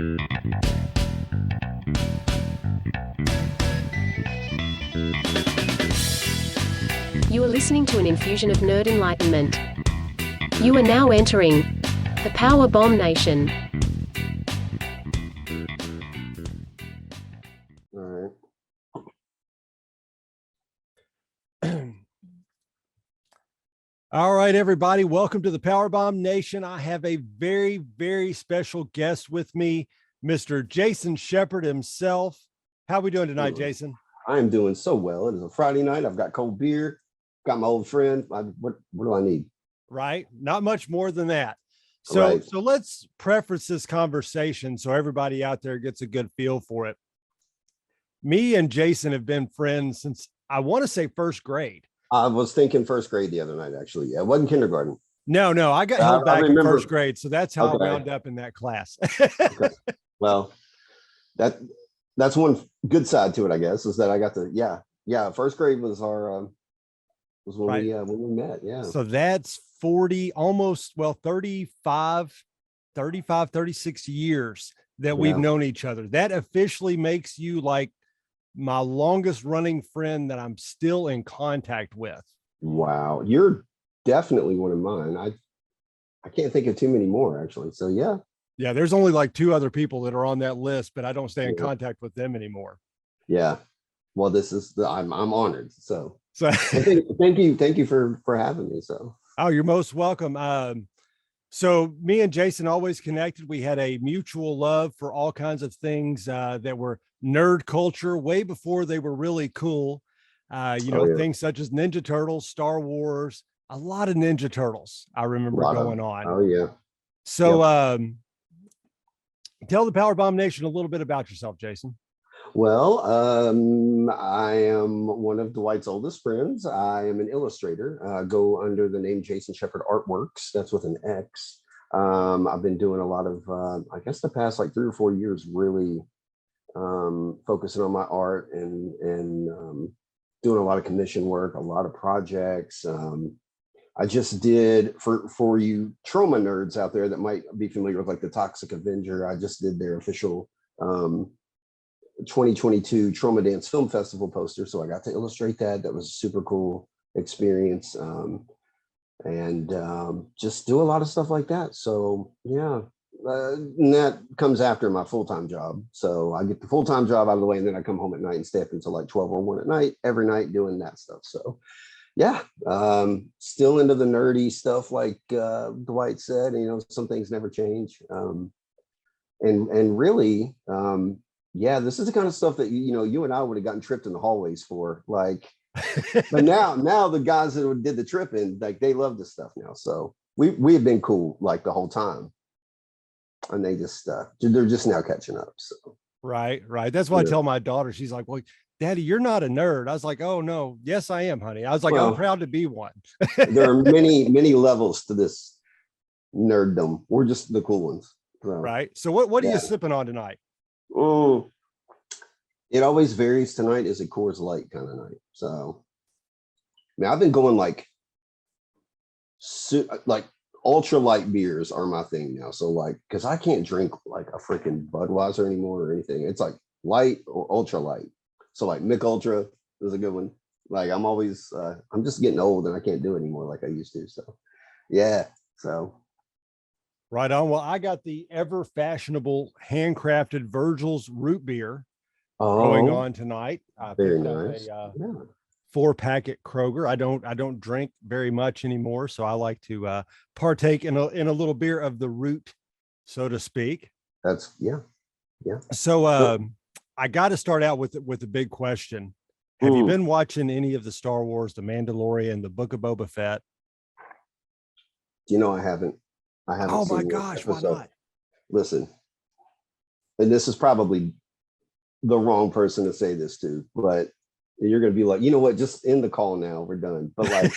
You are listening to an infusion of nerd enlightenment. You are now entering the PowerBomb Nation. All right. All right, everybody. Welcome to the PowerBomb Nation. I have a very, very special guest with me, Mr. Jason Shepard himself. How are we doing tonight, Jason? I am doing so well. It is a Friday night. I've got cold beer. Got my old friend. What do I need? Right. Not much more than that. So let's preface this conversation so everybody out there gets a good feel for it. Me and Jason have been friends since, I want to say, first grade. I was thinking first grade the other night, actually. Yeah, it wasn't kindergarten. No, I got held back in first grade. So that's how I wound up in that class. Okay. Well, that's one good side to it, I guess, is that I got to, first grade was our, was when we met. Yeah. So that's 36 years that we've known each other. That officially makes you like my longest running friend that I'm still in contact with. Wow. You're definitely one of mine. I can't think of too many more, actually. So yeah. Yeah. There's only like 2 other people that are on that list, but I don't stay in contact with them anymore. Yeah. Well, I'm honored. So thank you for having me. So you're most welcome. So me and Jason always connected. We had a mutual love for all kinds of things that were nerd culture way before they were really cool. Things such as Ninja Turtles, Star Wars, a lot of Ninja Turtles I remember going on. Oh yeah. So tell the PowerBomb Nation a little bit about yourself, Jason. Well, I am one of Dwight's oldest friends. I am an illustrator. Go under the name Jason Shepard Artworks. That's with an X. I've been doing a lot of, I guess the past like 3 or 4 years, really focusing on my art and doing a lot of commission work, a lot of projects. I just did, for you trauma nerds out there that might be familiar with like the Toxic Avenger, I just did their official 2022 Trauma Dance Film Festival poster. So I got to illustrate that. That was a super cool experience. And just do a lot of stuff like that. So yeah, and that comes after my full-time job. So I get the full-time job out of the way and then I come home at night and stay up until like 12 or 1 at night, every night doing that stuff. So yeah, still into the nerdy stuff like Dwight said, and, some things never change. And really, this is the kind of stuff that you and I would have gotten tripped in the hallways for, like. But now the guys that did the tripping, like, they love this stuff now. So we have been cool like the whole time, and they just they're just now catching up. So right. That's why I tell my daughter. She's like, "Well, Daddy, you're not a nerd." I was like, "Oh no, yes I am, honey." I was like, "I'm proud to be one." There are many levels to this nerddom. We're just the cool ones. So, right. So what are you sipping on tonight? It always varies. Tonight is a Coors Light kind of night. So, I've been going like ultra light beers are my thing now. So like, because I can't drink like a freaking Budweiser anymore or anything. It's like light or ultra light. So like Mick Ultra is a good one. Like I'm just getting old and I can't do it anymore like I used to. So yeah. So. Right on. Well, I got the ever fashionable handcrafted Virgil's root beer going on tonight. Very nice. 4-pack at Kroger. I don't drink very much anymore, so I like to partake in a little beer of the root, so to speak. That's yeah. So I got to start out with a big question. Have you been watching any of the Star Wars, The Mandalorian, The Book of Boba Fett? I haven't. Oh my gosh, why not? Listen, and this is probably the wrong person to say this to, but you're going to be like, you know what, just end the call now, we're done. But like,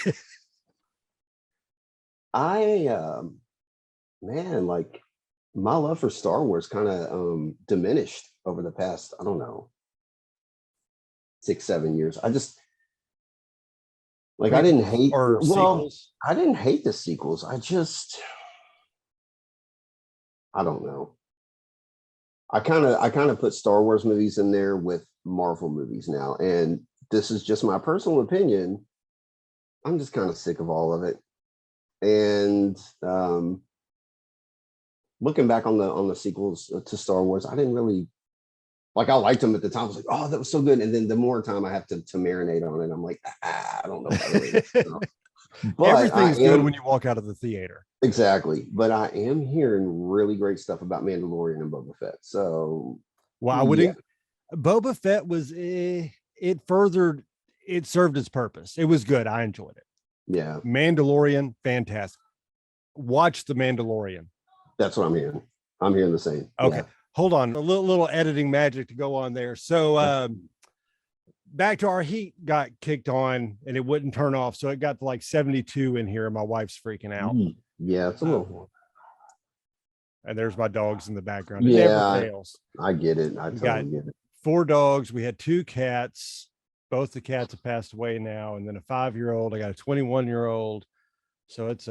like my love for Star Wars kind of diminished over the past, I don't know, 6-7 years. I just like, I didn't hate sequels. I didn't hate the sequels. I don't know. I kind of put Star Wars movies in there with Marvel movies now, and this is just my personal opinion. I'm just kind of sick of all of it, and looking back on the sequels to Star Wars, I didn't really like. I liked them at the time. I was like, oh, that was so good. And then the more time I have to marinate on it, I'm like, I don't know if I really. But everything's good when you walk out of the theater. Exactly. But I am hearing really great stuff about Mandalorian and Boba Fett. So, well, I wouldn't. Boba Fett was it served its purpose. It was good. I enjoyed it. Yeah. Mandalorian, fantastic. Watch The Mandalorian. That's what I'm hearing. I'm hearing the same. Okay. Yeah. Hold on. A little editing magic to go on there. So back to our heat got kicked on and it wouldn't turn off. So it got to like 72 in here and my wife's freaking out. Yeah, it's a little. And there's my dogs in the background. It never fails. I get it. I totally get it. 4 dogs. We had 2 cats. Both the cats have passed away now. And then a 5-year-old. I got a 21-year-old. So it's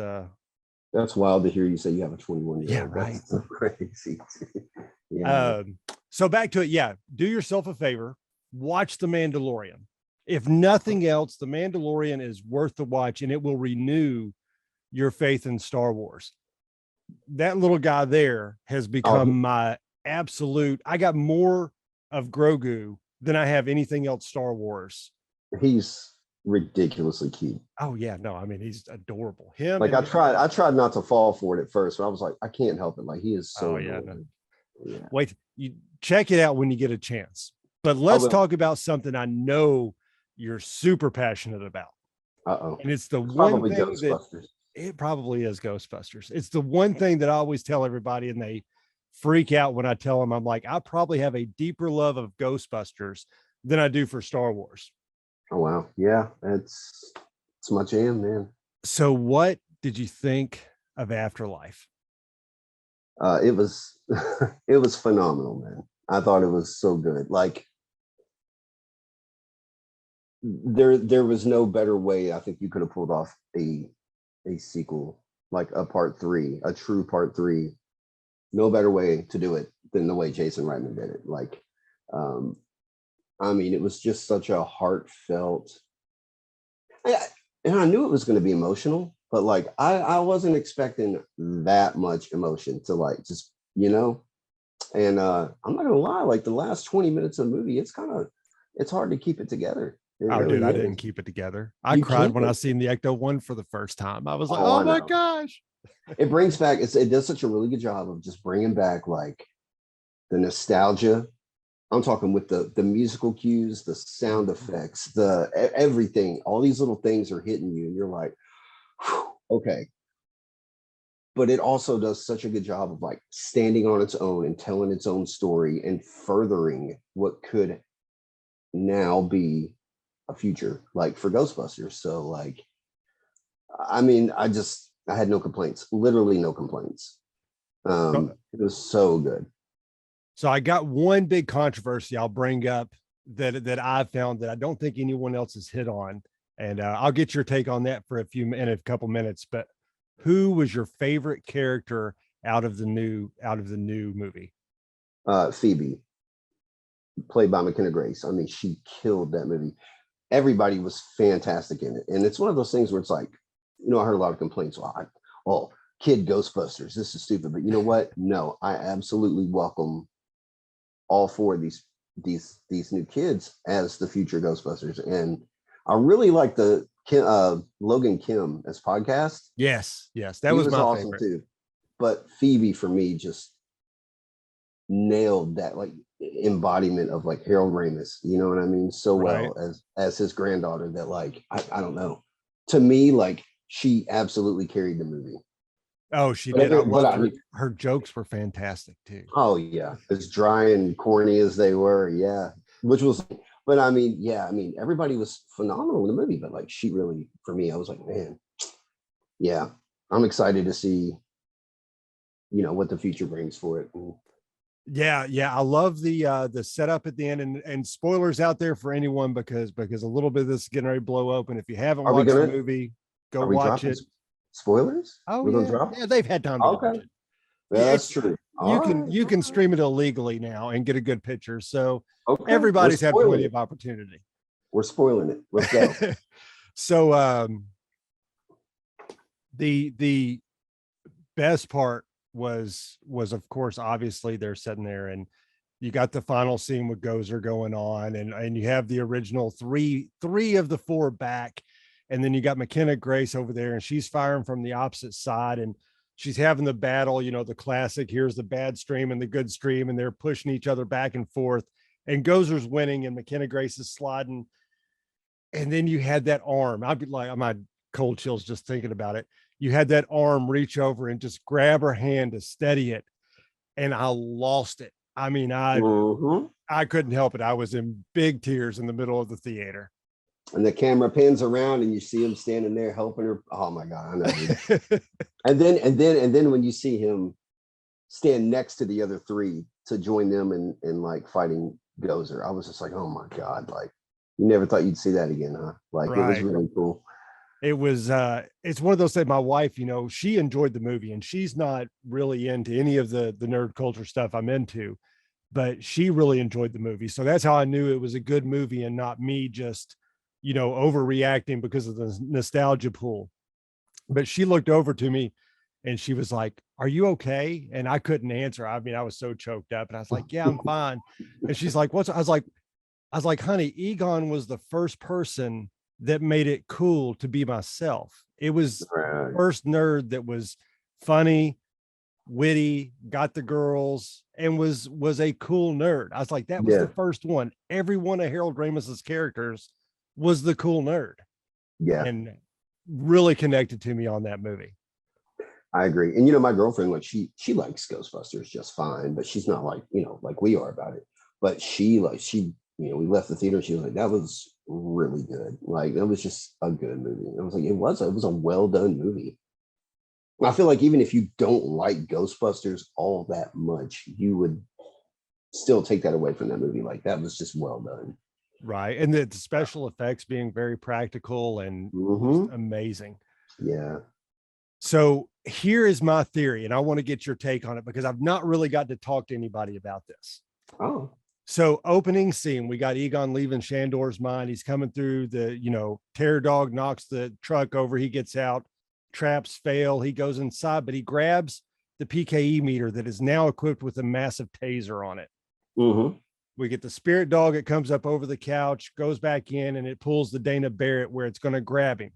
that's wild to hear you say you have a 21-year-old. Yeah, right. That's so crazy. Yeah. So back to it. Yeah. Do yourself a favor. Watch The Mandalorian. If nothing else, The Mandalorian is worth the watch and it will renew your faith in Star Wars. That little guy there has become my absolute. I got more of Grogu than I have anything else Star Wars. He's ridiculously cute. Oh yeah, no, I mean he's adorable. Him like I tried not to fall for it at first, but I was like, I can't help it. Like he is so. Yeah. Wait, you check it out when you get a chance. But let's talk about something I know you're super passionate about. And it's the one thing that it probably is Ghostbusters. It's the one thing that I always tell everybody, and they freak out when I tell them. I'm like, I probably have a deeper love of Ghostbusters than I do for Star Wars. Oh wow, yeah, it's my jam, man. So, what did you think of Afterlife? It was it was phenomenal, man. I thought it was so good. Like there was no better way I think you could have pulled off a sequel, like a part 3, a true part 3. No better way to do it than the way Jason Reitman did it. Like, I mean, it was just such a heartfelt, and I knew it was going to be emotional, but like, I wasn't expecting that much emotion to like, just, and I'm not gonna lie, like the last 20 minutes of the movie, it's hard to keep it together. Dude, I didn't keep it together. I cried when I seen the Ecto 1 for the first time. I was like, oh my gosh. It brings back, it does such a really good job of just bringing back like the nostalgia. I'm talking with the musical cues, the sound effects, the everything. All these little things are hitting you and you're like, okay. But it also does such a good job of like standing on its own and telling its own story and furthering what could now be a future, like for Ghostbusters. So like, I mean, I had no complaints, literally no complaints. It was so good. So I got one big controversy I'll bring up that I found that I don't think anyone else has hit on, and I'll get your take on that in a couple minutes. But who was your favorite character out of the new movie? Phoebe, played by McKinnon Grace. I mean, she killed that movie. Everybody was fantastic in it, and it's one of those things where it's like, I heard a lot of complaints. Kid Ghostbusters, this is stupid. But you know what? No, I absolutely welcome all 4 of these new kids as the future Ghostbusters, and I really like the Logan Kim as podcast. Yes, that was my awesome favorite too. But Phoebe for me just nailed that like embodiment of like Harold Ramis. You know what I mean? So well as his granddaughter that like I don't know. To me, like she absolutely carried the movie. Oh, she did. Her jokes were fantastic too. Oh yeah, as dry and corny as they were, yeah. But I mean, everybody was phenomenal in the movie. But like, she really, for me, I was like, man, yeah, I'm excited to see, what the future brings for it. Yeah, I love the setup at the end, and spoilers out there for anyone because a little bit of this is getting ready to blow open. If you haven't watched the movie, go watch it. Spoilers? Oh, yeah. Yeah, they've had time to watch it. That's true. You can stream it illegally now and get a good picture. So Okay. everybody's had plenty of opportunity. We're spoiling it. Let's go. So the best part was of course, obviously they're sitting there and you got the final scene with Gozer going on, and you have the original three of the four back, and then you got McKenna Grace over there, and she's firing from the opposite side, and she's having the battle, the classic, here's the bad stream and the good stream, and they're pushing each other back and forth, and Gozer's winning and McKenna Grace is sliding. And then you had that arm. I'm had cold chills just thinking about it. You had that arm reach over and just grab her hand to steady it. And I lost it. I mean, I couldn't help it. I was in big tears in the middle of the theater. And the camera pans around and you see him standing there helping her. Oh my God. I know. and then when you see him stand next to the other three to join them in like fighting Gozer, I was just like, oh my God, like you never thought you'd see that again, huh? Like It was really cool. It was it's one of those things. My wife, she enjoyed the movie, and she's not really into any of the nerd culture stuff I'm into, but she really enjoyed the movie. So that's how I knew it was a good movie and not me just, overreacting because of the nostalgia pool. But she looked over to me and she was like, "Are you okay?" And I couldn't answer. I mean, I was so choked up, and I was like, "Yeah, I'm fine." And she's like, "What's?" I was like, "Honey, Egon was the first person that made it cool to be myself. It was the first nerd that was funny, witty, got the girls, and was a cool nerd." I was like, that was the first one. Every one of Harold Ramis's characters was the cool nerd. Yeah. And really connected to me on that movie. I agree. And my girlfriend, like she likes Ghostbusters just fine, but she's not like, like we are about it. But she we left the theater. She was like, that was really good. Like, that was just a good movie. And I was like, it was a well done movie. I feel like even if you don't like Ghostbusters all that much, you would still take that away from that movie. Like, that was just well done. Right. And the special effects being very practical and amazing. Yeah. So here is my theory, and I want to get your take on it because I've not really got to talk to anybody about this. Oh. So opening scene, we got Egon leaving Shandor's mind. He's coming through the, terror dog knocks the truck over. He gets out, traps fail. He goes inside, but he grabs the PKE meter that is now equipped with a massive taser on it. Mm-hmm. We get the spirit dog. It comes up over the couch, goes back in, and it pulls the Dana Barrett where it's going to grab him.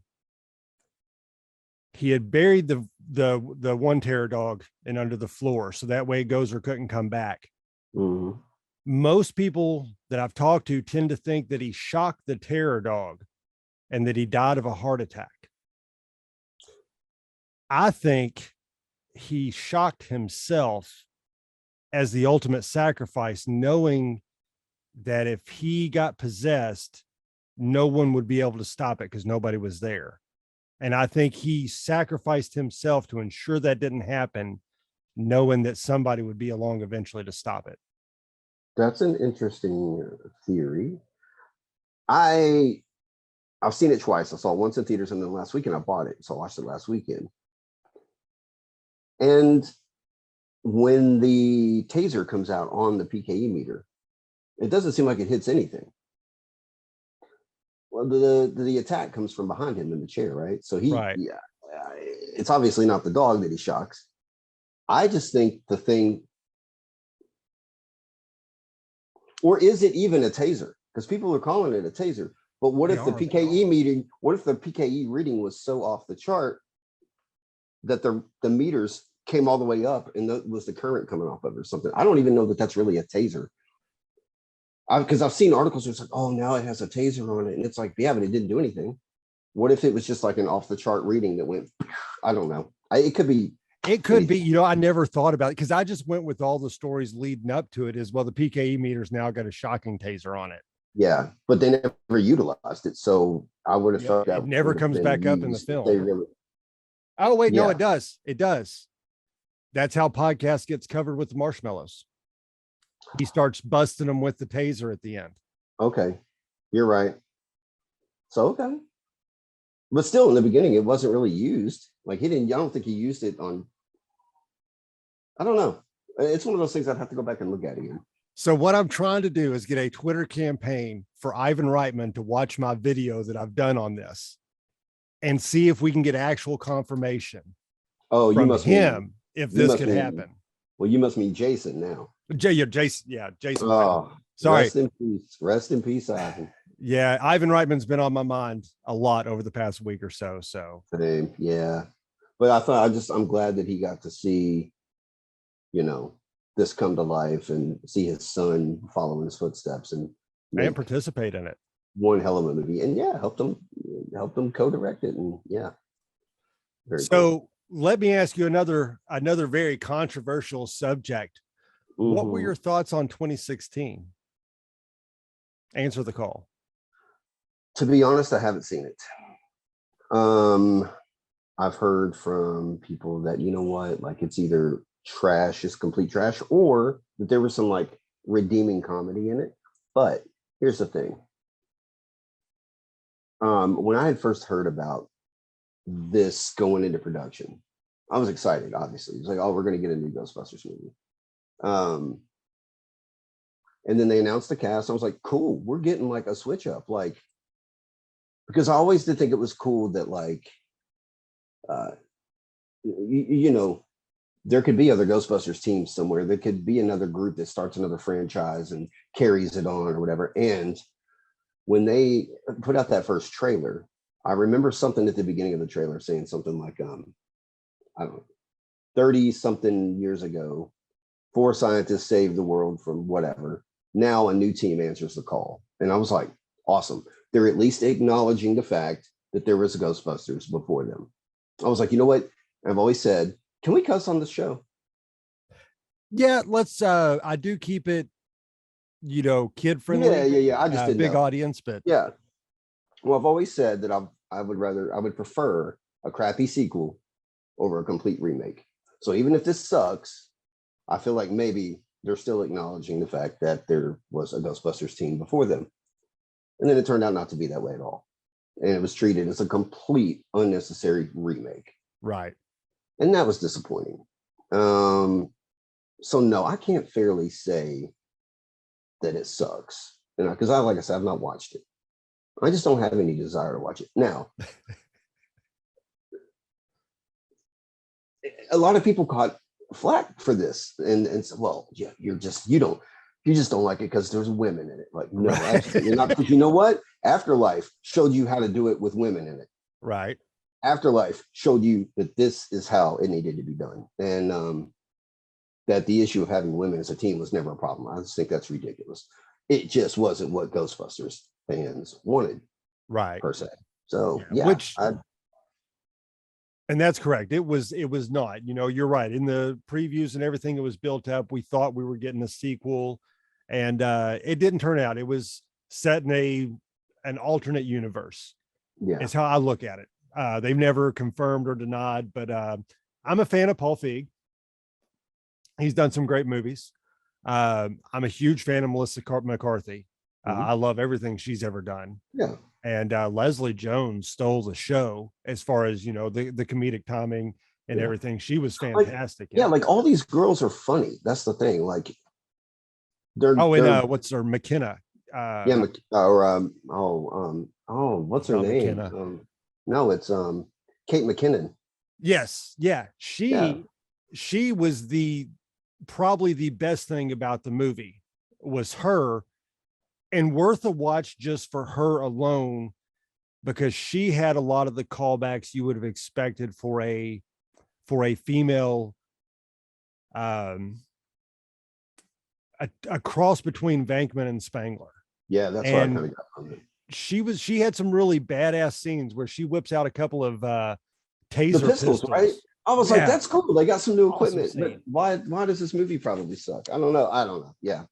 He had buried the one terror dog and under the floor, so that way Gozer couldn't come back. Mm-hmm. Most people that I've talked to tend to think that he shocked the terror dog and that he died of a heart attack. I think he shocked himself as the ultimate sacrifice, knowing that if he got possessed, no one would be able to stop it because nobody was there. And I think he sacrificed himself to ensure that didn't happen, knowing that somebody would be along eventually to stop it. That's an interesting theory. I've seen it twice. I saw it once in theaters, and then last weekend I bought it. So I watched it last weekend. And when the taser comes out on the PKE meter, it doesn't seem like it hits anything. Well, the attack comes from behind him in the chair, right? So it's obviously not the dog that he shocks. I just think the thing, or is it even a taser? Because people are calling it a taser. But what if the PKE reading was so off the chart that the meters came all the way up and that was the current coming off of it or something? I don't even know that that's really a taser. Because I've seen articles where it's like, oh, now it has a taser on it. And it's like, yeah, but it didn't do anything. What if it was just like an off the chart reading that went, I don't know. It could be. It could be, I never thought about it because I just went with all the stories leading up to it as well. The PKE meter's now got a shocking taser on it. Yeah, but they never utilized it. So I would have thought that it never comes back up in the film. Oh, wait, no, it does. It does. That's how podcast gets covered with the marshmallows. He starts busting them with the taser at the end. Okay, you're right. So, okay. But still, in the beginning, it wasn't really used. Like, I don't think he used it on I don't know. It's one of those things I'd have to go back and look at again. So what I'm trying to do is get a Twitter campaign for Ivan Reitman to watch my video that I've done on this and see if we can get actual confirmation from him if this could happen. Well, you must mean Jason now. Jason. Oh, sorry. Rest in peace. Rest in peace, Ivan. Yeah, Ivan Reitman's been on my mind a lot over the past week or so. Same, yeah. But I'm glad that he got to see, this come to life and see his son follow in his footsteps and participate in it. One hell of a movie. And yeah, helped him co-direct it. And yeah. So cool. Let me ask you another very controversial subject. Mm-hmm. What were your thoughts on 2016? Answer the call. To be honest, I haven't seen it. I've heard from people that, you know what, like it's either trash, is complete trash, or that there was some like redeeming comedy in it. But here's the thing. When I had first heard about this going into production, I was excited, obviously. It was like, oh, we're going to get a new Ghostbusters movie. And then they announced the cast. I was like, cool, we're getting like a switch up. Like, because I always did think it was cool that like, there could be other Ghostbusters teams somewhere. There could be another group that starts another franchise and carries it on or whatever. And when they put out that first trailer, I remember something at the beginning of the trailer saying something like, I don't know, 30 something years ago, 4 scientists saved the world from whatever. Now a new team answers the call. And I was like, awesome. They're at least acknowledging the fact that there was a Ghostbusters before them. I was like, you know what? I've always said, can we cuss on this show? Yeah, let's, I do keep it, kid friendly. Yeah. I just didn't big know. Audience, but yeah. Well, I've always said that I would prefer a crappy sequel over a complete remake. So even if this sucks, I feel like maybe they're still acknowledging the fact that there was a Ghostbusters team before them. And then it turned out not to be that way at all. And it was treated as a complete unnecessary remake. Right. And that was disappointing. So no, I can't fairly say that it sucks. Because like I said, I've not watched it. I just don't have any desire to watch it. Now, a lot of people caught flack for this and well, yeah, you just don't like it because there's women in it. Like, no, absolutely not. Because you know what? Afterlife showed you how to do it with women in it. Right. Afterlife showed you that this is how it needed to be done. And that the issue of having women as a team was never a problem. I just think that's ridiculous. It just wasn't what Ghostbusters fans wanted. Right. Per se. So yeah. And that's correct. It was not, you're right. In the previews and everything that was built up, we thought we were getting a sequel, and it didn't turn out. It was set in an alternate universe. Yeah. Is how I look at it. They've never confirmed or denied, but I'm a fan of Paul Feig. He's done some great movies. I'm a huge fan of Melissa McCarthy. I love everything she's ever done. Yeah. And Leslie Jones stole the show as far as, the comedic timing and everything. She was fantastic. Like all these girls are funny. That's the thing. Like they're what's her McKenna? What's her name? No, it's Kate McKinnon. Yes. Yeah. She was probably the best thing about the movie was her, and worth a watch just for her alone, because she had a lot of the callbacks you would have expected for a female, a cross between Venkman and Spangler. Yeah, that's what I kind of got from it. She had some really badass scenes where she whips out a couple of taser pistols. Right? I was like, that's cool. They got some new equipment. But why does this movie probably suck? I don't know. Yeah.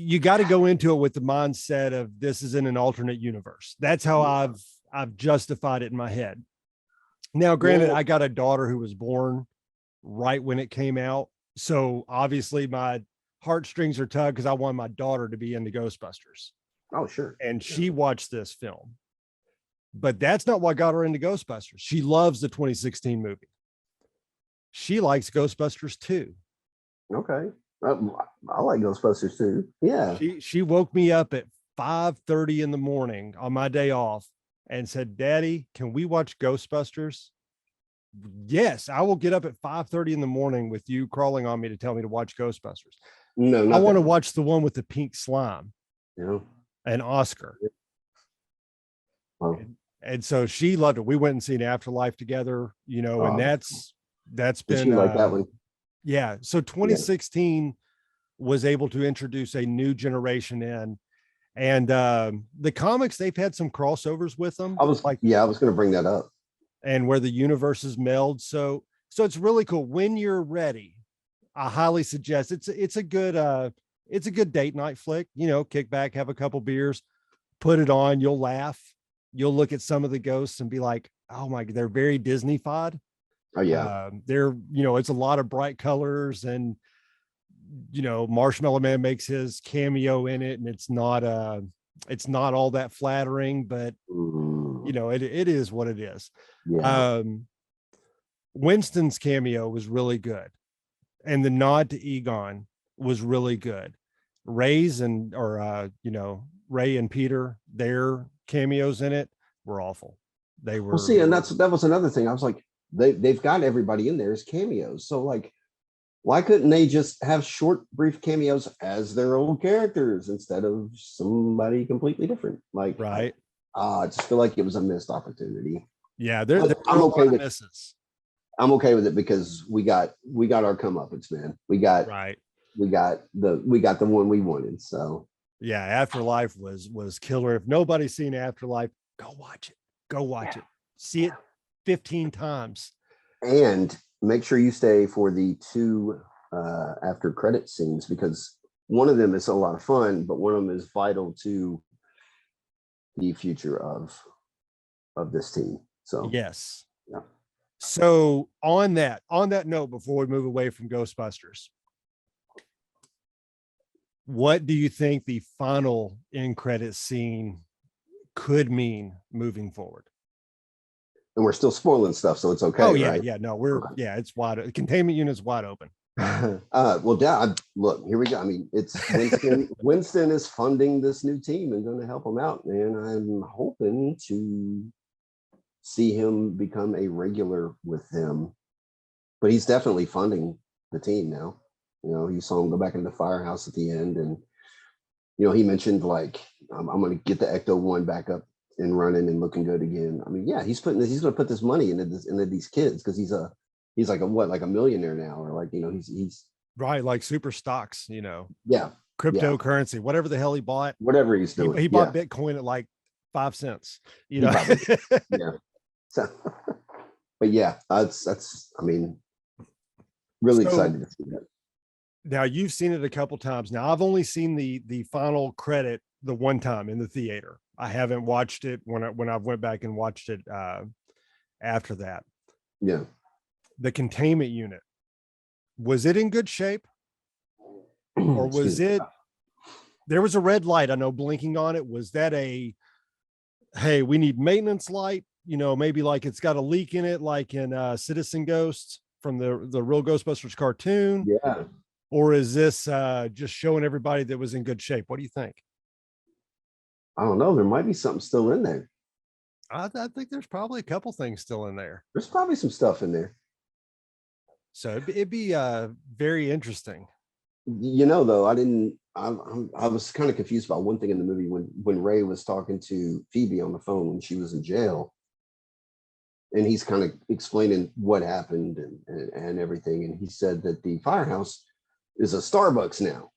You got to go into it with the mindset of this is in an alternate universe. That's how I've justified it in my head. Now, granted, I got a daughter who was born right when it came out. So obviously my heartstrings are tugged because I want my daughter to be into Ghostbusters. Oh, sure. And she watched this film. But that's not what got her into Ghostbusters. She loves the 2016 movie. she likes Ghostbusters too. Okay. I like Ghostbusters too. Yeah. She woke me up at 5:30 in the morning on my day off and said, Daddy, can we watch Ghostbusters? Yes, I will get up at 5:30 in the morning with you crawling on me to tell me to watch Ghostbusters. No, I want to watch the one with the pink slime. Yeah. And Oscar. Oh. And so she loved it. We went and seen Afterlife together, and that's been she like that one. Yeah. So 2016 was able to introduce a new generation in. And the comics, they've had some crossovers with them. I was going to bring that up. And where the universes meld. So it's really cool. When you're ready, I highly suggest it's a good date night flick, kick back, have a couple beers, put it on, you'll laugh. You'll look at some of the ghosts and be like, oh my, they're very Disney-fied. Oh yeah. They're, it's a lot of bright colors, and, Marshmallow Man makes his cameo in it, and it's not all that flattering, but it is what it is. Yeah. Winston's cameo was really good. And the nod to Egon was really good. Ray and Peter, their cameos in it were awful. They were. Well, see, and that was another thing. I was like, they've got everybody in there as cameos. So like, why couldn't they just have short, brief cameos as their own characters instead of somebody completely different? Like, right. I just feel like it was a missed opportunity. Yeah, I'm okay with misses. I'm okay with it because we got our comeuppance, man. We got the one we wanted. So yeah, Afterlife was killer. If nobody's seen Afterlife, go watch it. See it 15 times. And make sure you stay for the 2 after credit scenes, because one of them is a lot of fun, but one of them is vital to the future of this team. So yes. Yeah. So on that note, before we move away from Ghostbusters, what do you think the final end credit scene could mean moving forward? And we're still spoiling stuff, so it's okay. Oh yeah, right? yeah. No, it's wide. The containment unit's wide open. Well, Dad, look, here we go. I mean, it's Winston. Winston is funding this new team and going to help them out, and I'm hoping to see him become a regular with them. But he's definitely funding the team now. You saw him go back into the firehouse at the end, and he mentioned like, I'm going to get the Ecto 1 back up and running and looking good again. I mean, yeah, he's going to put this money into these kids, because he's like a millionaire now, or like he's right, like super stocks, yeah, cryptocurrency, whatever the hell he bought, whatever he's doing. He bought Bitcoin at like 5 cents, yeah. So, but yeah, that's I mean, really excited to see that. Now you've seen it a couple times. Now I've only seen the final credit the one time in the theater. I haven't watched it when I went back and watched it after that. Yeah. The containment unit, was it in good shape? Or was it, there was a red light, I know, blinking on it. Was that hey, we need maintenance light, maybe like it's got a leak in it, like in Citizen Ghosts from the real Ghostbusters cartoon? Yeah. Or is this just showing everybody that was in good shape? What do you think? I don't know. There might be something still in there. I think there's probably a couple things still in there. There's probably some stuff in there. So it'd be very interesting. Though, I was kind of confused about one thing in the movie when Ray was talking to Phoebe on the phone when she was in jail, and he's kind of explaining what happened and everything. And he said that the firehouse is a Starbucks now.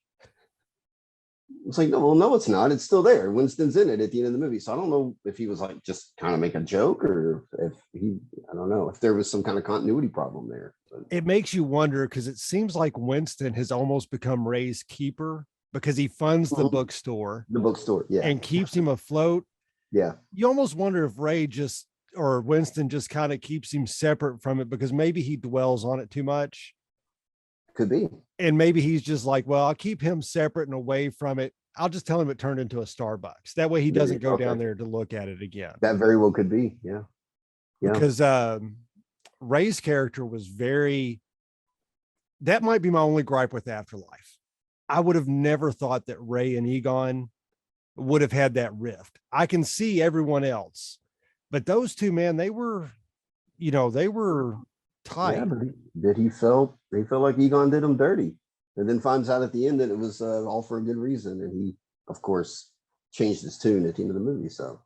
It's like, no, it's not. It's still there. Winston's in it at the end of the movie. So I don't know if he was like just kind of make a joke, or I don't know if there was some kind of continuity problem there. But it makes you wonder, because it seems like Winston has almost become Ray's keeper, because he funds the bookstore. The bookstore, yeah. And keeps him afloat. Yeah. You almost wonder if Ray or Winston just kind of keeps him separate from it, because maybe he dwells on it too much. Could be. And maybe he's just like, well, I'll keep him separate and away from it. I'll just tell him it turned into a Starbucks. That way he doesn't go down there to look at it again. That very well could be. Yeah. Because Ray's character was that might be my only gripe with Afterlife. I would have never thought that Ray and Egon would have had that rift. I can see everyone else, but those two, man, they were tight. Yeah, but he felt like Egon did him dirty, and then finds out at the end that it was all for a good reason, and he, of course, changed his tune at the end of the movie. So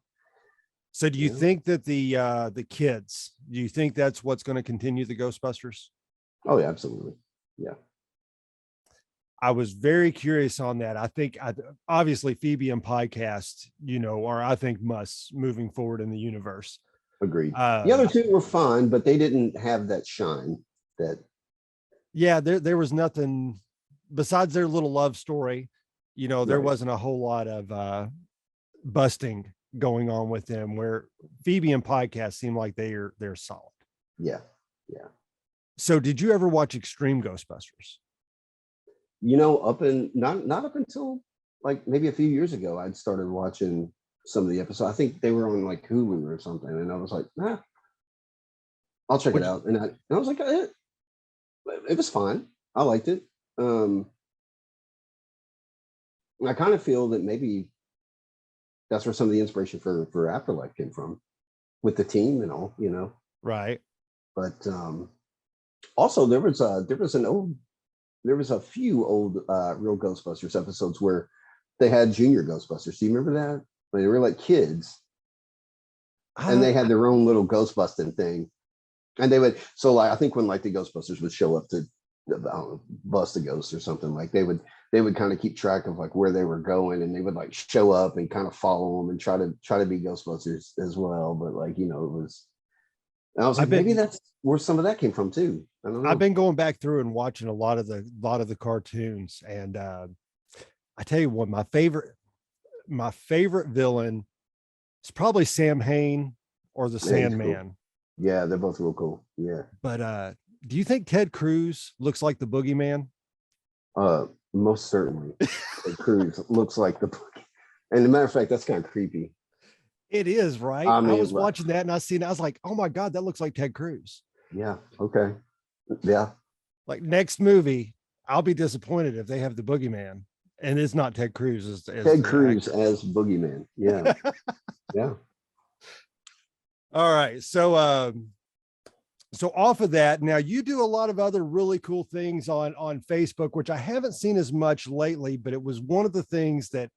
do you think that the kids, do you think that's what's going to continue the Ghostbusters? Oh yeah, absolutely. Yeah. I was very curious on that. I think obviously Phoebe and Piecast, are, I think, musts moving forward in the universe. Agreed. The other two were fine, but they didn't have that shine that. Yeah, there was nothing besides their little love story. There wasn't a whole lot of busting going on with them, where Phoebe and Piecast seem like they're solid. Yeah. Yeah. So did you ever watch Extreme Ghostbusters? Not up until like maybe a few years ago, I'd started watching some of the episodes. I think they were on like Hulu or something, and I was like, I'll check it out. And I was like, it was fine. I liked it. I kind of feel that maybe that's where some of the inspiration for Afterlife came from, with the team and all, Right. But also there was a few old Real Ghostbusters episodes where they had Junior Ghostbusters. Do you remember that? When they were like kids, and they had their own little Ghostbusting thing, and they would. So like, I think when like the Ghostbusters would show up to bust a ghost or something, like they would kind of keep track of like where they were going, and they would like show up and kind of follow them and try to be Ghostbusters as well. But like, it was. And I was like, maybe that's where some of that came from too. I don't know. I've been going back through and watching a lot of the cartoons, and I tell you what, my favorite villain is probably Sam Hain or the Sandman. Cool. Yeah, they're both real cool. Yeah. But do you think Ted Cruz looks like the Boogeyman? Most certainly. Ted Cruz looks like the Boogeyman. And as a matter of fact, that's kind of creepy. It is, right? I was watching that and I was like, oh my God, that looks like Ted Cruz. Yeah. Okay. Yeah. Like next movie, I'll be disappointed if they have the Boogeyman and it's not Ted Cruz as Ted Cruz as Boogeyman. Yeah. Yeah. All right. So off of that, now you do a lot of other really cool things on Facebook, which I haven't seen as much lately, but it was one of the things that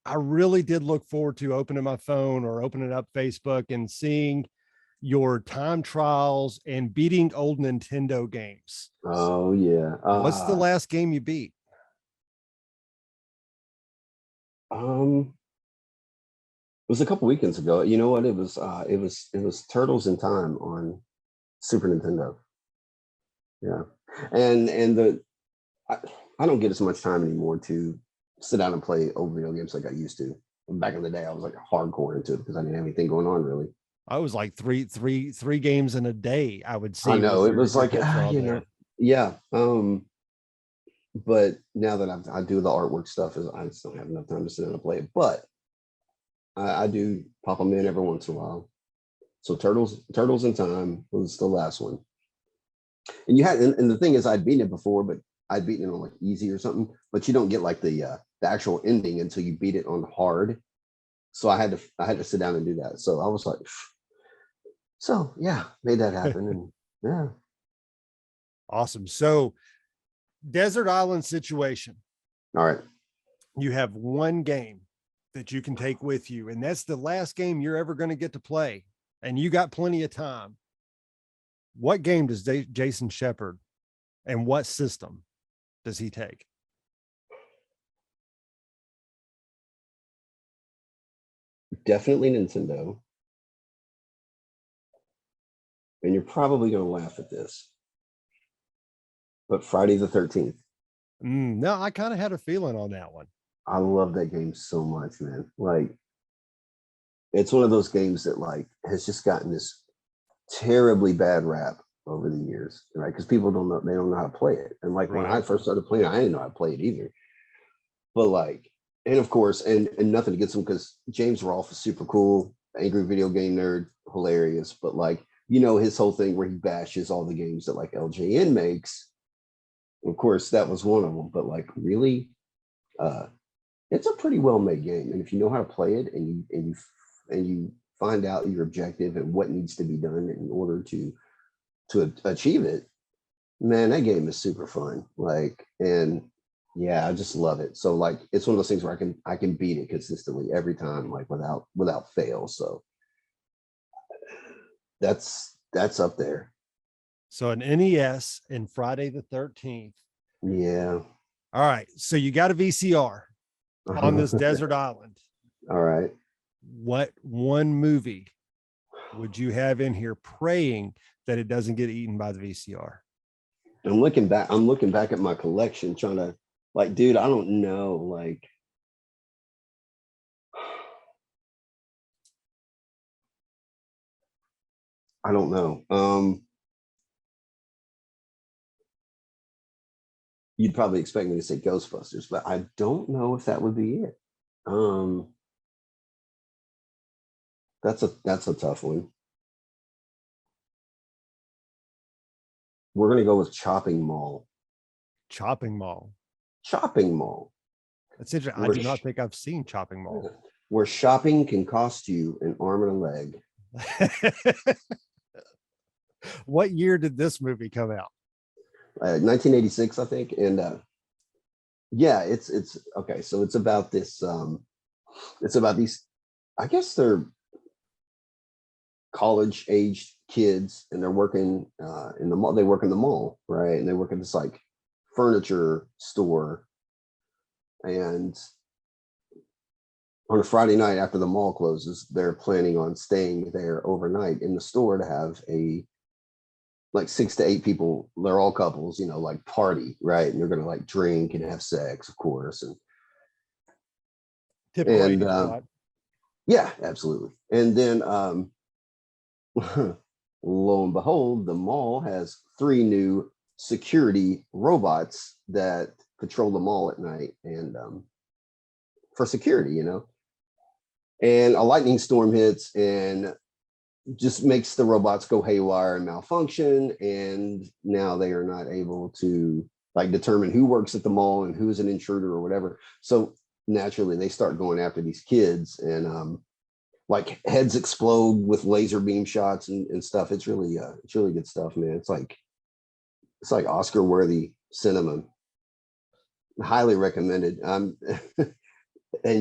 I really did look forward to opening my phone or opening up Facebook and seeing your time trials and beating old Nintendo games. Oh yeah. What's the last game you beat? It was a couple weekends ago. You know what? It was Turtles in Time on Super Nintendo. Yeah. And I don't get as much time anymore to sit down and play old video games like I used to. Back in the day, I was like hardcore into it because I didn't have anything going on really. I was like three games in a day. I would see. I know it was like, yeah. But now that I do the artwork stuff, I just don't have enough time to sit down and play it. But I do pop them in every once in a while. So Turtles in Time was the last one. And and the thing is, I'd beaten it before, but I'd beaten it on like easy or something. But you don't get like the actual ending until you beat it on hard. So I had to sit down and do that. So I was like, so yeah, made that happen. And yeah. Awesome. So desert island situation. All right. You have one game that you can take with you, and that's the last game you're ever going to get to play. And you got plenty of time. What game does Jason Shepard and what system does he take? Definitely Nintendo. And you're probably going to laugh at this, but Friday the 13th. No, I kind of had a feeling on that one. I love that game so much, man. Like, it's one of those games that like has just gotten this terribly bad rap over the years, right? Because people don't know how to play it. And like when I first started playing, I didn't know how to play it either. But like, and of course, and nothing against him because James Rolfe is super cool, angry video game nerd, hilarious. But like his whole thing where he bashes all the games that like LJN makes. Of course, that was one of them, but like really, it's a pretty well made game. And if you know how to play it and you find out your objective and what needs to be done in order to achieve it, man, that game is super fun. Like, and yeah, I just love it. So like, it's one of those things where I can beat it consistently every time, like without fail. So that's up there. So an NES and Friday the 13th. Yeah. All right. So you got a VCR on this desert island. All right. What one movie would you have in here praying that it doesn't get eaten by the VCR? I'm looking back at my collection, trying to like, dude, I don't know. Like, I don't know. You'd probably expect me to say Ghostbusters, but I don't know if that would be it. That's a tough one. We're gonna go with Chopping Mall. Chopping Mall. Chopping Mall. That's interesting. I do not think I've seen Chopping Mall. Where shopping can cost you an arm and a leg. What year did this movie come out? 1986, I think. And yeah, it's okay. So it's about this. It's about these. I guess they're college-aged kids, and they're working in the mall. They work in the mall, right? And they work at this like furniture store. And on a Friday night after the mall closes, they're planning on staying there overnight in the store to have a like 6 to 8 people. They're all couples, like party, right? And they're gonna like drink and have sex, of course, and yeah, absolutely. And then lo and behold, the mall has 3 new security robots that patrol the mall at night and for security, and a lightning storm hits and just makes the robots go haywire and malfunction, and now they are not able to like determine who works at the mall and who's an intruder or whatever. So naturally they start going after these kids, and like heads explode with laser beam shots and stuff. It's really good stuff, man. It's like Oscar worthy cinema. Highly recommended. And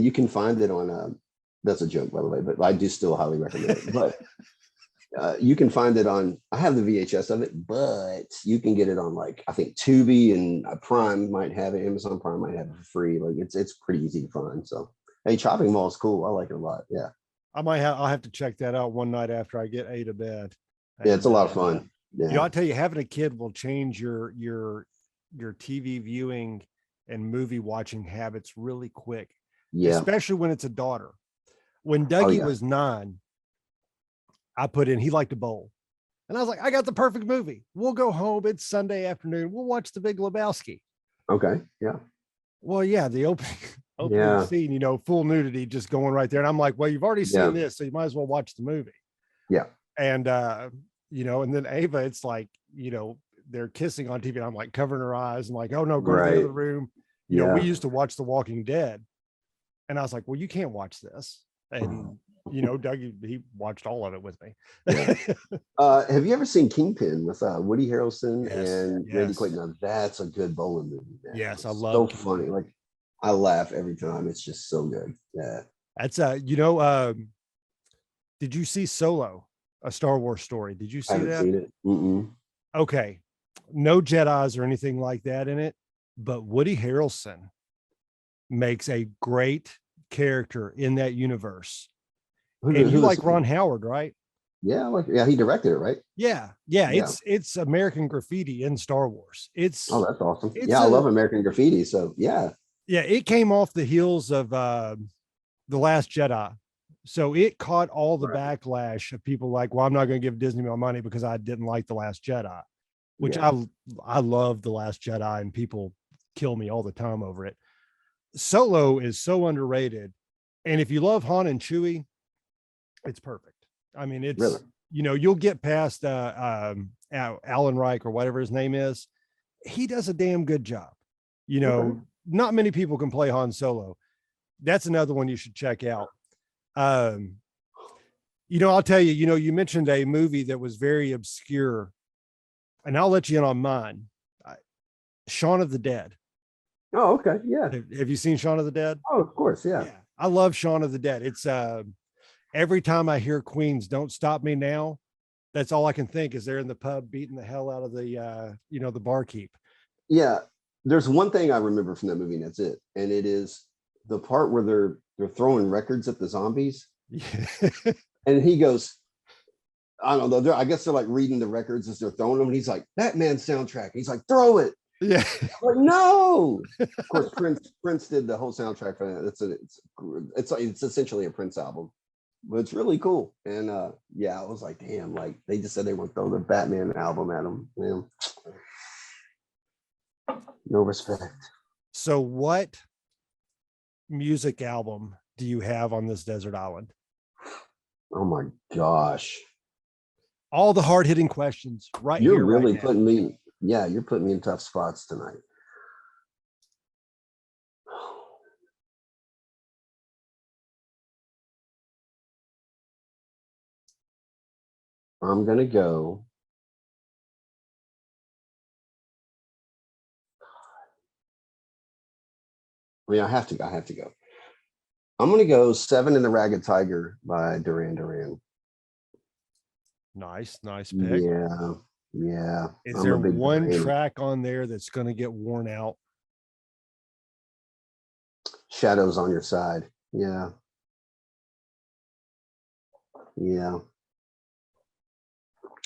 you can find it on that's a joke, by the way, but I do still highly recommend it. But you can find it on, I have the VHS of it, but you can get it on like, I think Tubi and Prime might have it. Amazon Prime might have it for free. Like it's pretty easy to find. So, hey, Chopping Mall is cool. I like it a lot. Yeah. I'll have to check that out one night after I get A to bed. Yeah, it's a lot of fun. Yeah. I'll tell you, having a kid will change your TV viewing and movie watching habits really quick. Yeah. Especially when it's a daughter. When Dougie was 9, I put in, he liked to bowl. And I was like, I got the perfect movie. We'll go home. It's Sunday afternoon. We'll watch The Big Lebowski. Okay. Yeah. Well, yeah, the opening scene, full nudity just going right there. And I'm like, well, you've already seen this, so you might as well watch the movie. Yeah. And, and then Ava, it's like, they're kissing on TV. And I'm like covering her eyes and like, oh no, go to the other room. We used to watch The Walking Dead. And I was like, well, you can't watch this. And, Dougie, he watched all of it with me. Yeah. Have you ever seen Kingpin with Woody Harrelson and Randy Quaid? Now, that's a good bowling movie, man. Yes, I love so Kingpin. Funny. Like, I laugh every time. It's just so good. Yeah. That's, did you see Solo, A Star Wars Story? Did you see that? I haven't seen it. Mm-mm. Okay. No Jedis or anything like that in it, but Woody Harrelson makes a great character in that universe. And you like Ron Howard, right? Yeah, he directed it, right? Yeah. It's American Graffiti in Star Wars. That's awesome. I love American Graffiti. So yeah, it came off the heels of The Last Jedi, so it caught all the backlash of people like, well, I'm not going to give Disney my money because I didn't like The Last Jedi, which I love The Last Jedi, and people kill me all the time over it. Solo is so underrated, and if you love Han and Chewie, it's perfect. I mean, it's you'll get past Alan Reich or whatever his name is. He does a damn good job. Okay. Not many people can play Han Solo. That's another one you should check out. I'll tell you, you mentioned a movie that was very obscure, and I'll let you in on mine. Shaun of the Dead. Oh, okay. Yeah. Have you seen Shaun of the Dead? Oh, of course. Yeah. I love Shaun of the Dead. It's every time I hear Queen's Don't Stop Me Now, that's all I can think is they're in the pub beating the hell out of the the barkeep. Yeah. There's one thing I remember from that movie, and that's it. And it is the part where they're throwing records at the zombies. Yeah. And he goes, I don't know. I guess they're like reading the records as they're throwing them. And he's like, Batman soundtrack. He's like, throw it. Yeah. Like, no. Of course, Prince did the whole soundtrack for that. It's essentially a Prince album, but it's really cool. And I was like, damn, like they just said they want to throw the Batman album at him. Man. No respect. So what music album do you have on this desert island? Oh my gosh. All the hard-hitting questions right You're here. Really right putting me, you're putting me in tough spots tonight. I'm gonna go. I mean, I have to go. I'm gonna go Seven and the Ragged Tiger by Duran Duran. Nice pick. Yeah. Is there one track on there that's going to get worn out? Shadows on Your Side. Yeah.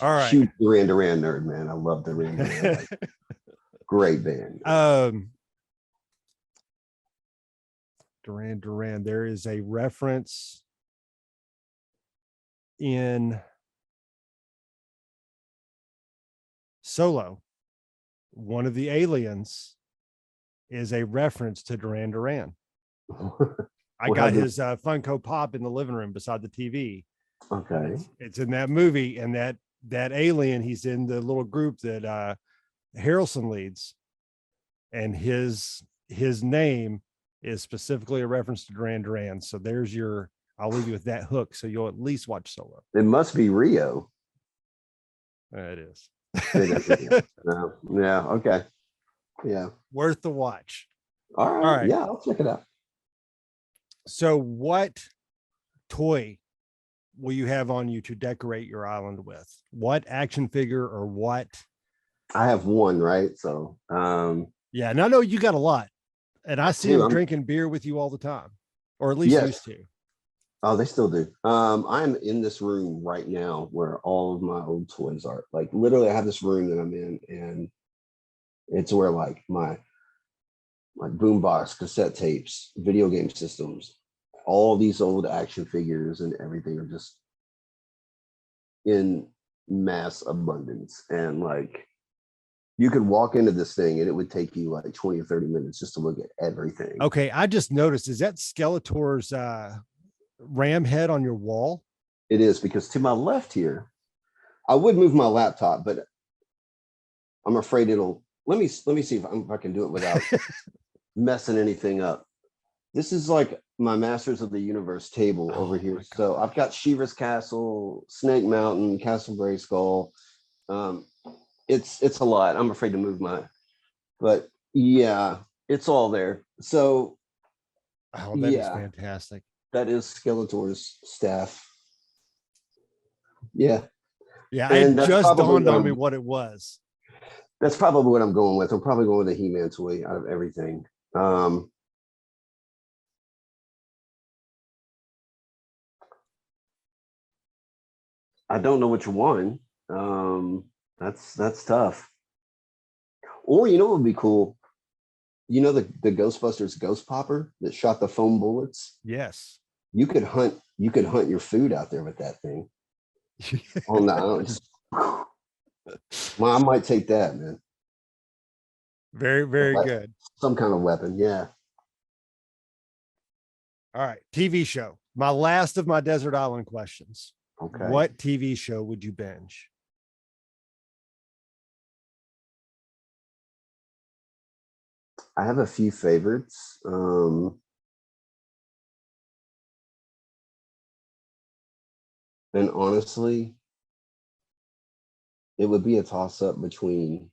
All right. Huge Duran Duran nerd, man. I love Duran Duran. Great band. Duran Duran. There is a reference in Solo. One of the aliens is a reference to Duran Duran. I got his Funko Pop in the living room beside the TV. Okay. It's in that movie, and that alien, he's in the little group that Harrelson leads, and his name is specifically a reference to Duran Duran. So there's I'll leave you with that hook, so you'll at least watch Solo. It must be Rio. It is. No. Yeah. Okay. Yeah. Worth the watch. All right. Yeah, I'll check it out. So what toy will you have on you to decorate your island with? What action figure or what? I have one, right? So yeah, and I know you got a lot. And I see them drinking beer with you all the time. Or at least used to. Oh, they still do. I'm in this room right now where all of my old toys are. Like literally I have this room that I'm in, and it's where like my boombox, cassette tapes, video game systems, all these old action figures and everything are just in mass abundance. And like you could walk into this thing and it would take you like 20 or 30 minutes just to look at everything. Okay, I just noticed, is that Skeletor's ram head on your wall? It is, because to my left here, I would move my laptop, but I'm afraid it'll, let me see if I can do it without messing anything up. This is like my Masters of the Universe table over here. So I've got Shiva's Castle, Snake Mountain, Castle Grayskull. It's a lot. I'm afraid to move mine, but yeah, it's all there. So that is fantastic. That is Skeletor's staff. Yeah. It just dawned on me what it was. That's probably what I'm going with. I'm probably going with a HeMan toy out of everything. I don't know which one. That's tough. Or you know what would be cool? You know the Ghostbusters ghost popper that shot the foam bullets? Yes. You could hunt your food out there with that thing. On the island. Well, I might take that, man. Very, very good. Some kind of weapon, yeah. All right, TV show. My last of my desert island questions. Okay. What TV show would you binge? I have a few favorites. And honestly, it would be a toss-up between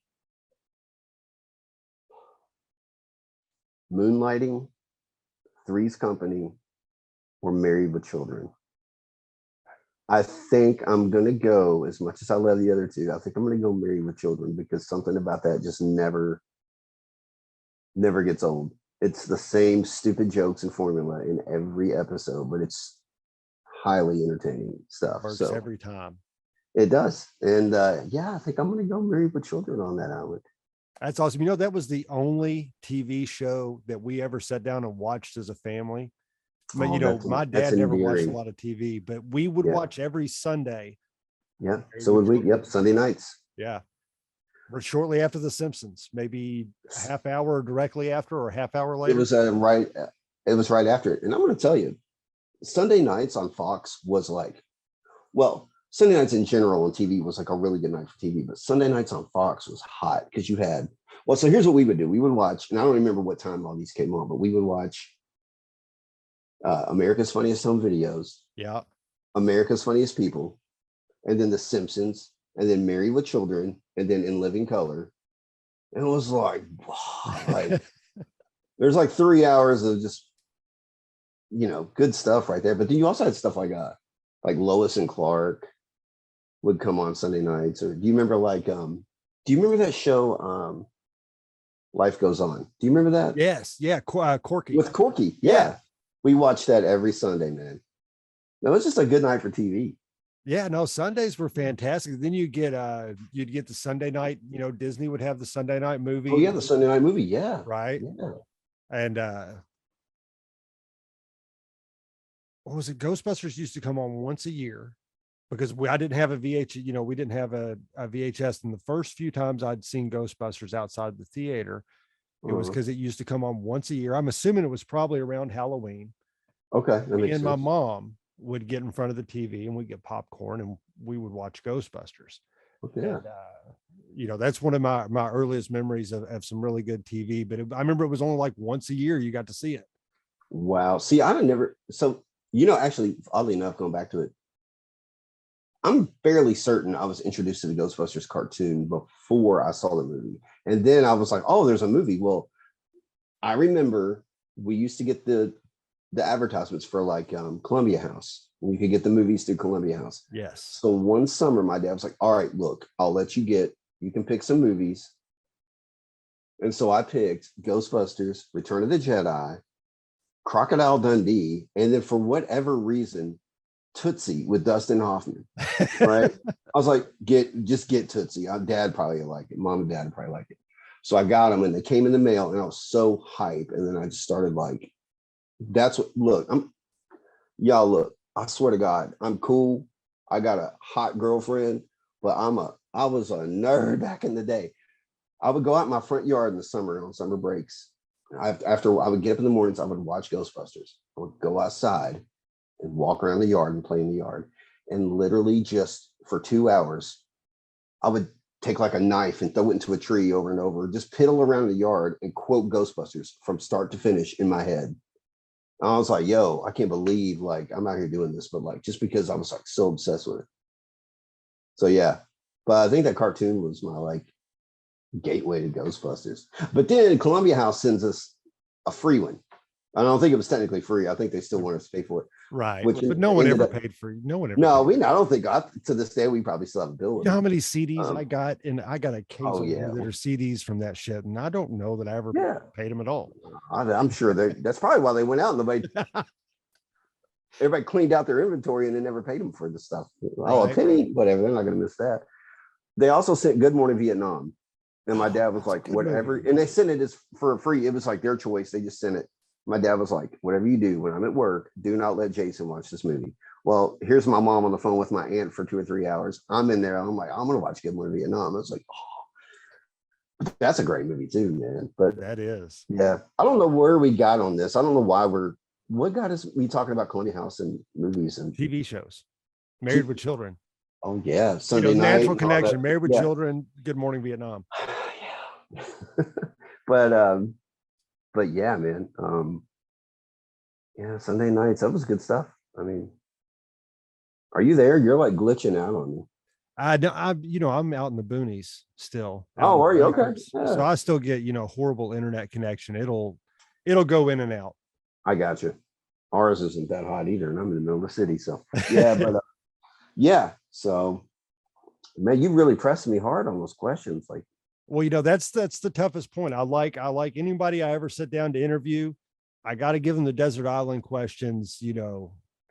Moonlighting, Three's Company, or Married with Children. I think I'm gonna go, as much as I love the other two, I think I'm gonna go Married with Children, because something about that just never gets old. It's the same stupid jokes and formula in every episode, but it's highly entertaining stuff. Works So every time. it does. And yeah, I think I'm gonna go Married with Children on that island. That's awesome. You know, that was the only TV show that we ever sat down and watched as a family. But, you know, my dad never watched a lot of TV, but we would watch every Sunday. Yeah. So would we. Yep. Sunday nights. Yeah. Or shortly after The Simpsons, maybe a half hour directly after or a half hour later. It was right. It was right after it. And I'm going to tell you, Sunday nights on Fox was like, well, Sunday nights in general on TV was like a really good night for TV, but Sunday nights on Fox was hot because you had, well, so here's what we would do. We would watch, and I don't remember what time all these came on, but we would watch America's Funniest Home Videos. Yeah. America's Funniest People, and then The Simpsons, and then Married with Children, and then In Living Color. And it was like, wow, like there's like 3 hours of just, you know, good stuff right there. But then you also had stuff like Lois and Clark would come on Sunday nights. Or do you remember do you remember that show Life Goes On? Do you remember that? Yes. Yeah. Corky. With Corky. Yeah. We watched that every Sunday, man. That was just a good night for TV. Yeah, no, Sundays were fantastic. Then you'd get the Sunday night, you know, Disney would have the Sunday night movie. Oh yeah, the Sunday night movie, yeah. Right. Yeah. And what was it? Ghostbusters used to come on once a year because I didn't have a VH, you know, we didn't have a VHS. And the first few times I'd seen Ghostbusters outside the theater, it was because it used to come on once a year. I'm assuming it was probably around Halloween. Okay. Me and my mom would get in front of the TV and we'd get popcorn and we would watch Ghostbusters. Okay. And, you know, that's one of my earliest memories of some really good TV, but I remember it was only like once a year you got to see it. Wow. See, so, you know, actually, oddly enough, going back to it, I'm fairly certain I was introduced to the Ghostbusters cartoon before I saw the movie. And then I was like, oh, there's a movie. Well, I remember we used to get the advertisements for Columbia House. You could get the movies through Columbia House. Yes. So one summer, my dad was like, all right, look, I'll let you can pick some movies. And so I picked Ghostbusters, Return of the Jedi, Crocodile Dundee, and then for whatever reason, Tootsie with Dustin Hoffman. Right. I was like, just get Tootsie. Dad probably like it. Mom and dad probably like it. So I got them and they came in the mail and I was so hype. And then I just started look, I swear to God, I'm cool. I got a hot girlfriend, but I was a nerd back in the day. I would go out in my front yard in the summer on summer breaks. After I would get up in the mornings, I would watch Ghostbusters. I would go outside and walk around the yard and play in the yard. And literally just for 2 hours, I would take like a knife and throw it into a tree over and over, just piddle around the yard and quote Ghostbusters from start to finish in my head. And I was like, yo, I can't believe I'm out here doing this, but just because I was so obsessed with it. So yeah, but I think that cartoon was my gateway to Ghostbusters. But then Columbia House sends us a free one. I don't think it was technically free. I think they still want us to pay for it. Right. But no one ever paid for it. No one ever. No, I don't think to this day we probably still have a bill. You know how many CDs I got? And I got a case that are CDs from that shit. And I don't know that I ever paid them at all. I'm sure that's probably why they went out and everybody cleaned out their inventory and they never paid them for the stuff. Right. Oh, a penny, whatever. They're not going to miss that. They also sent Good Morning Vietnam. And my dad was like, whatever. Movie. And they sent it for free. It was like their choice. They just sent it. My dad was like, whatever you do when I'm at work, do not let Jason watch this movie. Well, here's my mom on the phone with my aunt for 2 or 3 hours. I'm in there. I'm like, I'm going to watch Good Morning Vietnam. I was like, oh, that's a great movie too, man. But that is. Yeah. I don't know where we got on this. I don't know why what got us we talking about Columbia House and movies and TV shows. Married with Children. Oh yeah, Sunday night. Natural Connection, Married with Yeah. Children, Good Morning Vietnam. Yeah. But yeah, man. Yeah, Sunday nights, that was good stuff. I mean, are you there? You're like glitching out on me. I'm out in the boonies still. Oh, are you? Okay. So I still get, horrible internet connection. It'll go in and out. I got you. Ours isn't that hot either, and I'm in the middle of the city. So yeah, but yeah. So man, you really pressed me hard on those questions. Like, well, that's the toughest point. I like anybody I ever sit down to interview. I got to give them the desert island questions,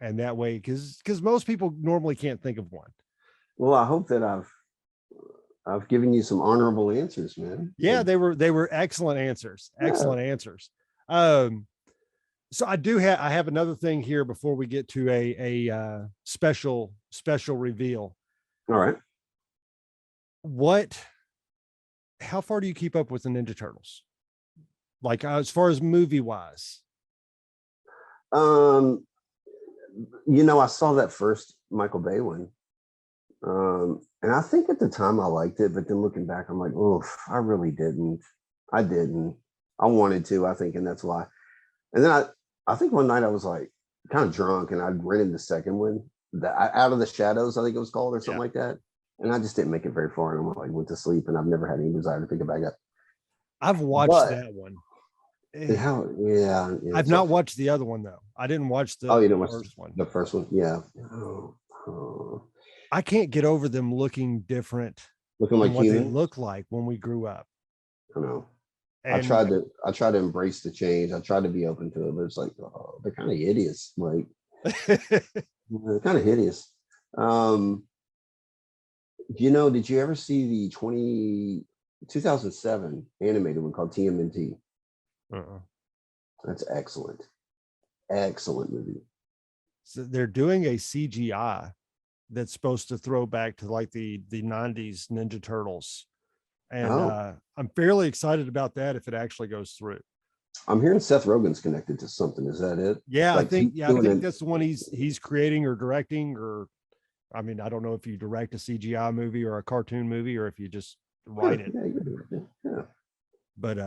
and that way, because most people normally can't think of one. Well, I hope that I've given you some honorable answers, man. Yeah, they were excellent answers. Excellent answers. So I have another thing here before we get to a special reveal. All right. How far do you keep up with the Ninja Turtles? Like as far as movie wise? I saw that first Michael Bay one. And I think at the time I liked it, but then looking back, I'm like, oh, I really didn't. I didn't. I wanted to, I think, and that's why. And then I think one night I was like kind of drunk and I rented the second one, Out of the Shadows, I think it was called, or something like that. And I just didn't make it very far, and I went to sleep, and I've never had any desire to pick it back up. I've watched that one. Yeah. I've not watched the other one though. I didn't watch the first one. The first one, yeah. I can't get over them looking different, looking like what HeMan. they look like when we grew up. I know. And I tried to embrace the change. I tried to be open to it, but it's like, oh, they're kind of hideous. Like, they're kind of hideous. Did you ever see the 2007 animated one called TMNT? That's excellent. Excellent movie. So they're doing a CGI that's supposed to throw back to like the 90s Ninja Turtles. And I'm fairly excited about that if it actually goes through. I'm hearing Seth Rogen's connected to something. Is that it? Yeah, I think that's the one he's creating or directing, or I mean, I don't know if you direct a CGI movie or a cartoon movie or if you just write it. Yeah. But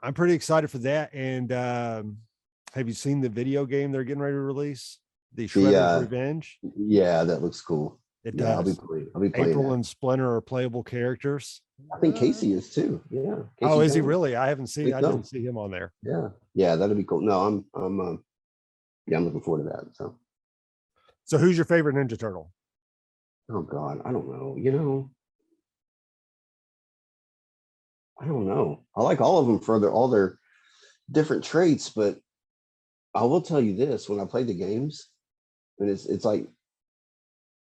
I'm pretty excited for that. And have you seen the video game they're getting ready to release? The Shredder's Revenge? Yeah, that looks cool. It does. I'll be playing April that. and Splinter are playable characters. I think Casey is too. Yeah. Oh, is he really? I didn't see him on there. Yeah, that'll be cool. No, I'm looking forward to that. So who's your favorite Ninja Turtle? Oh God, I don't know. I don't know. I like all of them for all their different traits, but I will tell you this: when I play the games, and it's like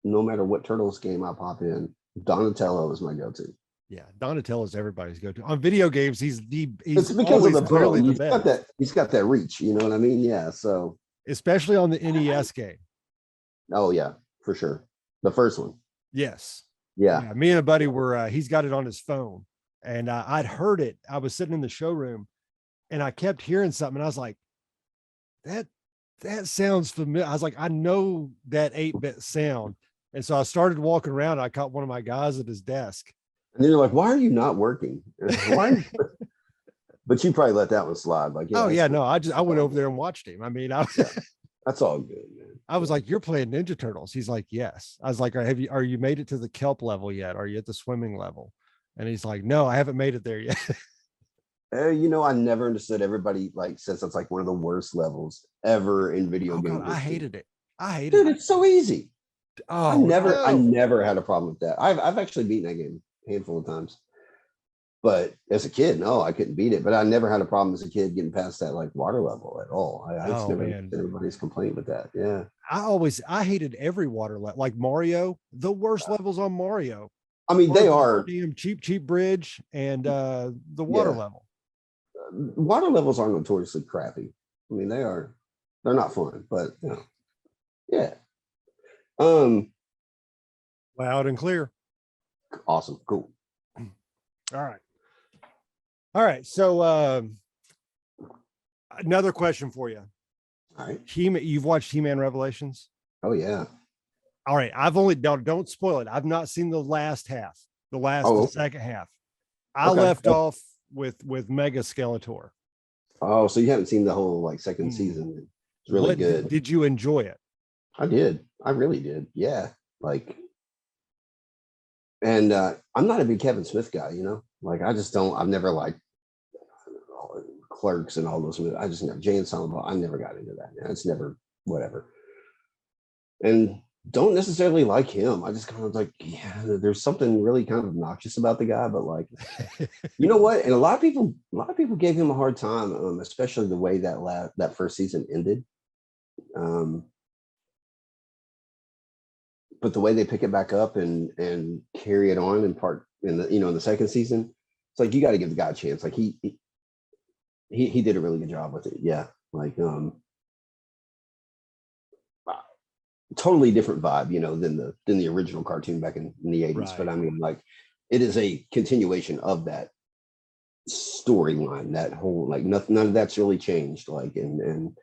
no matter what Turtles game I pop in, Donatello is my go-to. Yeah, Donatello is everybody's go-to on video games. He's it's because of the clearly the best. He's got that reach. You know what I mean? Yeah. So especially on the NES game. Oh yeah, for sure. The first one. Yes. Yeah. Me and a buddy were. He's got it on his phone, and I'd heard it. I was sitting in the showroom, and I kept hearing something. And I was like, that sounds familiar. I was like, I know that 8-bit sound. And so I started walking around. I caught one of my guys at his desk. And then you're like, why are you not working? Why? But you probably let that one slide. Like, no, I went over there and watched him. I mean, that's all good, man. I was like, you're playing Ninja Turtles. He's like, yes. I was like, are you made it to the kelp level yet? Are you at the swimming level? And he's like, no, I haven't made it there yet. I never understood. Everybody says that's like one of the worst levels ever in video games. I hated it. Dude, it's so easy. Oh, I never had a problem with that. I've actually beaten that game a handful of times. But as a kid, no, I couldn't beat it. But I never had a problem as a kid getting past that water level at all. I just never had everybody's complaint with that. Yeah. I hated every water level. Like Mario, the worst levels on Mario. I mean, they are damn cheap bridge and the water level. Water levels are notoriously crappy. I mean, they're not fun, but yeah. Loud and clear. Awesome. Cool. All right. So another question for you. All right. You've watched HeMan Revelations? Oh yeah. All right, I've only don't spoil it. I've not seen the last half, the second half. I left off with Mega Skeletor. Oh, so you haven't seen the whole like second season? It's really good. Did you enjoy it? I did. I really did. Yeah. Like, and I'm not a big Kevin Smith guy, you know. Like, I just don't. I've never liked Clerks and all those movies. I just never Jay and Silent Bob. I never got into that. Man. It's never whatever. And don't necessarily like him. I just kind of like, yeah, there's something really kind of obnoxious about the guy. But like, you know what? And a lot of people gave him a hard time, especially the way that first season ended. But the way they pick it back up and carry it on in the second season, it's like you got to give the guy a chance. Like he did a really good job with it. Yeah, like totally different vibe, you know, than the original cartoon back in the 80s. Right. But I mean, like, it is a continuation of that storyline. That whole like none of that's really changed. Like and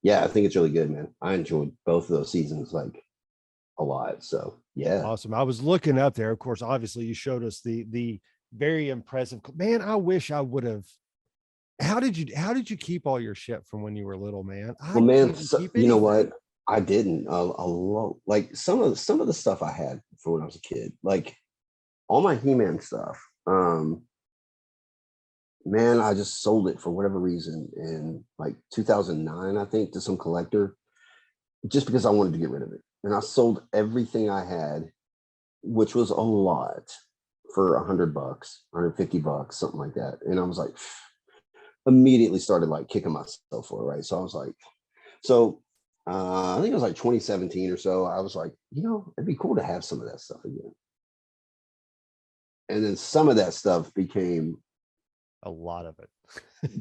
yeah, I think it's really good, man. I enjoyed both of those seasons like a lot. So yeah, awesome. I was looking up there. Of course, obviously, you showed us the very impressive. Man, I wish I would have. How did you keep all your shit from when you were little, man? Well, man, you know what? I didn't a lot. Like some of the stuff I had for when I was a kid, like all my HeMan stuff. Man, I just sold it for whatever reason in like 2009, I think, to some collector, just because I wanted to get rid of it. And I sold everything I had, which was a lot, for $100, $150, something like that. And I was like, immediately started like kicking myself for it, right? So I was like, I think it was like 2017 or so. I was like, you know, it'd be cool to have some of that stuff again. And then some of that stuff became a lot of it.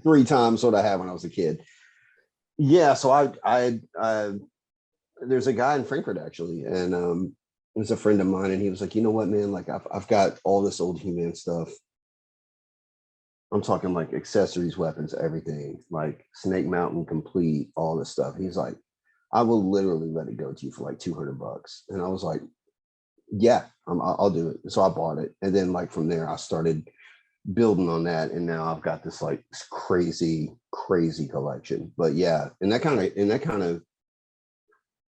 3 times what I had when I was a kid. Yeah, so I there's a guy in Frankfurt actually, and he's a friend of mine, and he was like, you know what, man, like I've got all this old HeMan stuff. I'm talking like accessories, weapons, everything, like Snake Mountain complete, all this stuff. He's like, I will literally let it go to you for like $200. And I was like, yeah, I'll do it. So I bought it. And then like from there, I started building on that. And now I've got this like crazy collection. But yeah,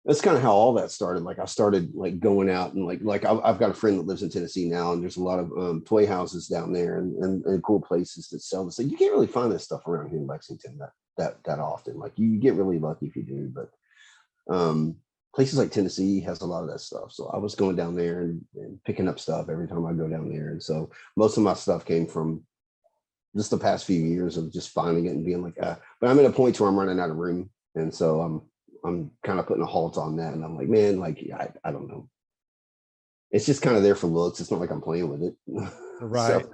that's kind of how all that started. Like I started like going out and like I've got a friend that lives in Tennessee now, and there's a lot of toy houses down there and cool places that sell this. Like, you can't really find this stuff around here in Lexington that often. Like you get really lucky if you do, but places like Tennessee has a lot of that stuff. So I was going down there and picking up stuff every time I go down there. And so most of my stuff came from just the past few years of just finding it and being like, but I'm at a point where I'm running out of room. And so I'm kind of putting a halt on that. And I'm like, man, like, I don't know. It's just kind of there for looks. It's not like I'm playing with it. Right.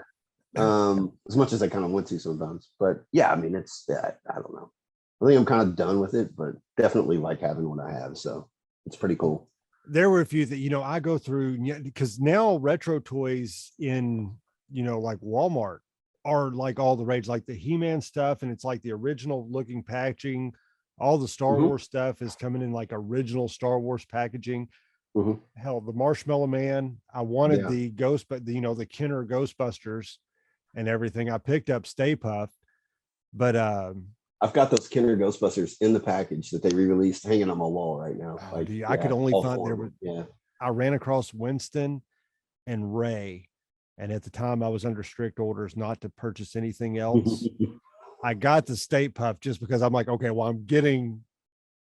So, as much as I kind of want to sometimes, but yeah, I mean, I don't know. I think I'm kind of done with it, but definitely like having what I have. So it's pretty cool. There were a few that, you know, I go through because now retro toys in, you know, like Walmart are like all the rage, like the HeMan stuff. And it's like the original looking packaging. All the Star Wars stuff is coming in like original Star Wars packaging. Hell, the Marshmallow Man. I wanted the Ghost, but the Kenner Ghostbusters and everything. I picked up Stay Puft, but I've got those Kenner Ghostbusters in the package that they re-released hanging on my wall right now. Like, I could only find there were. Yeah, I ran across Winston and Ray, and at the time I was under strict orders not to purchase anything else. I got the Stay Puft just because I'm like, okay, well, I'm getting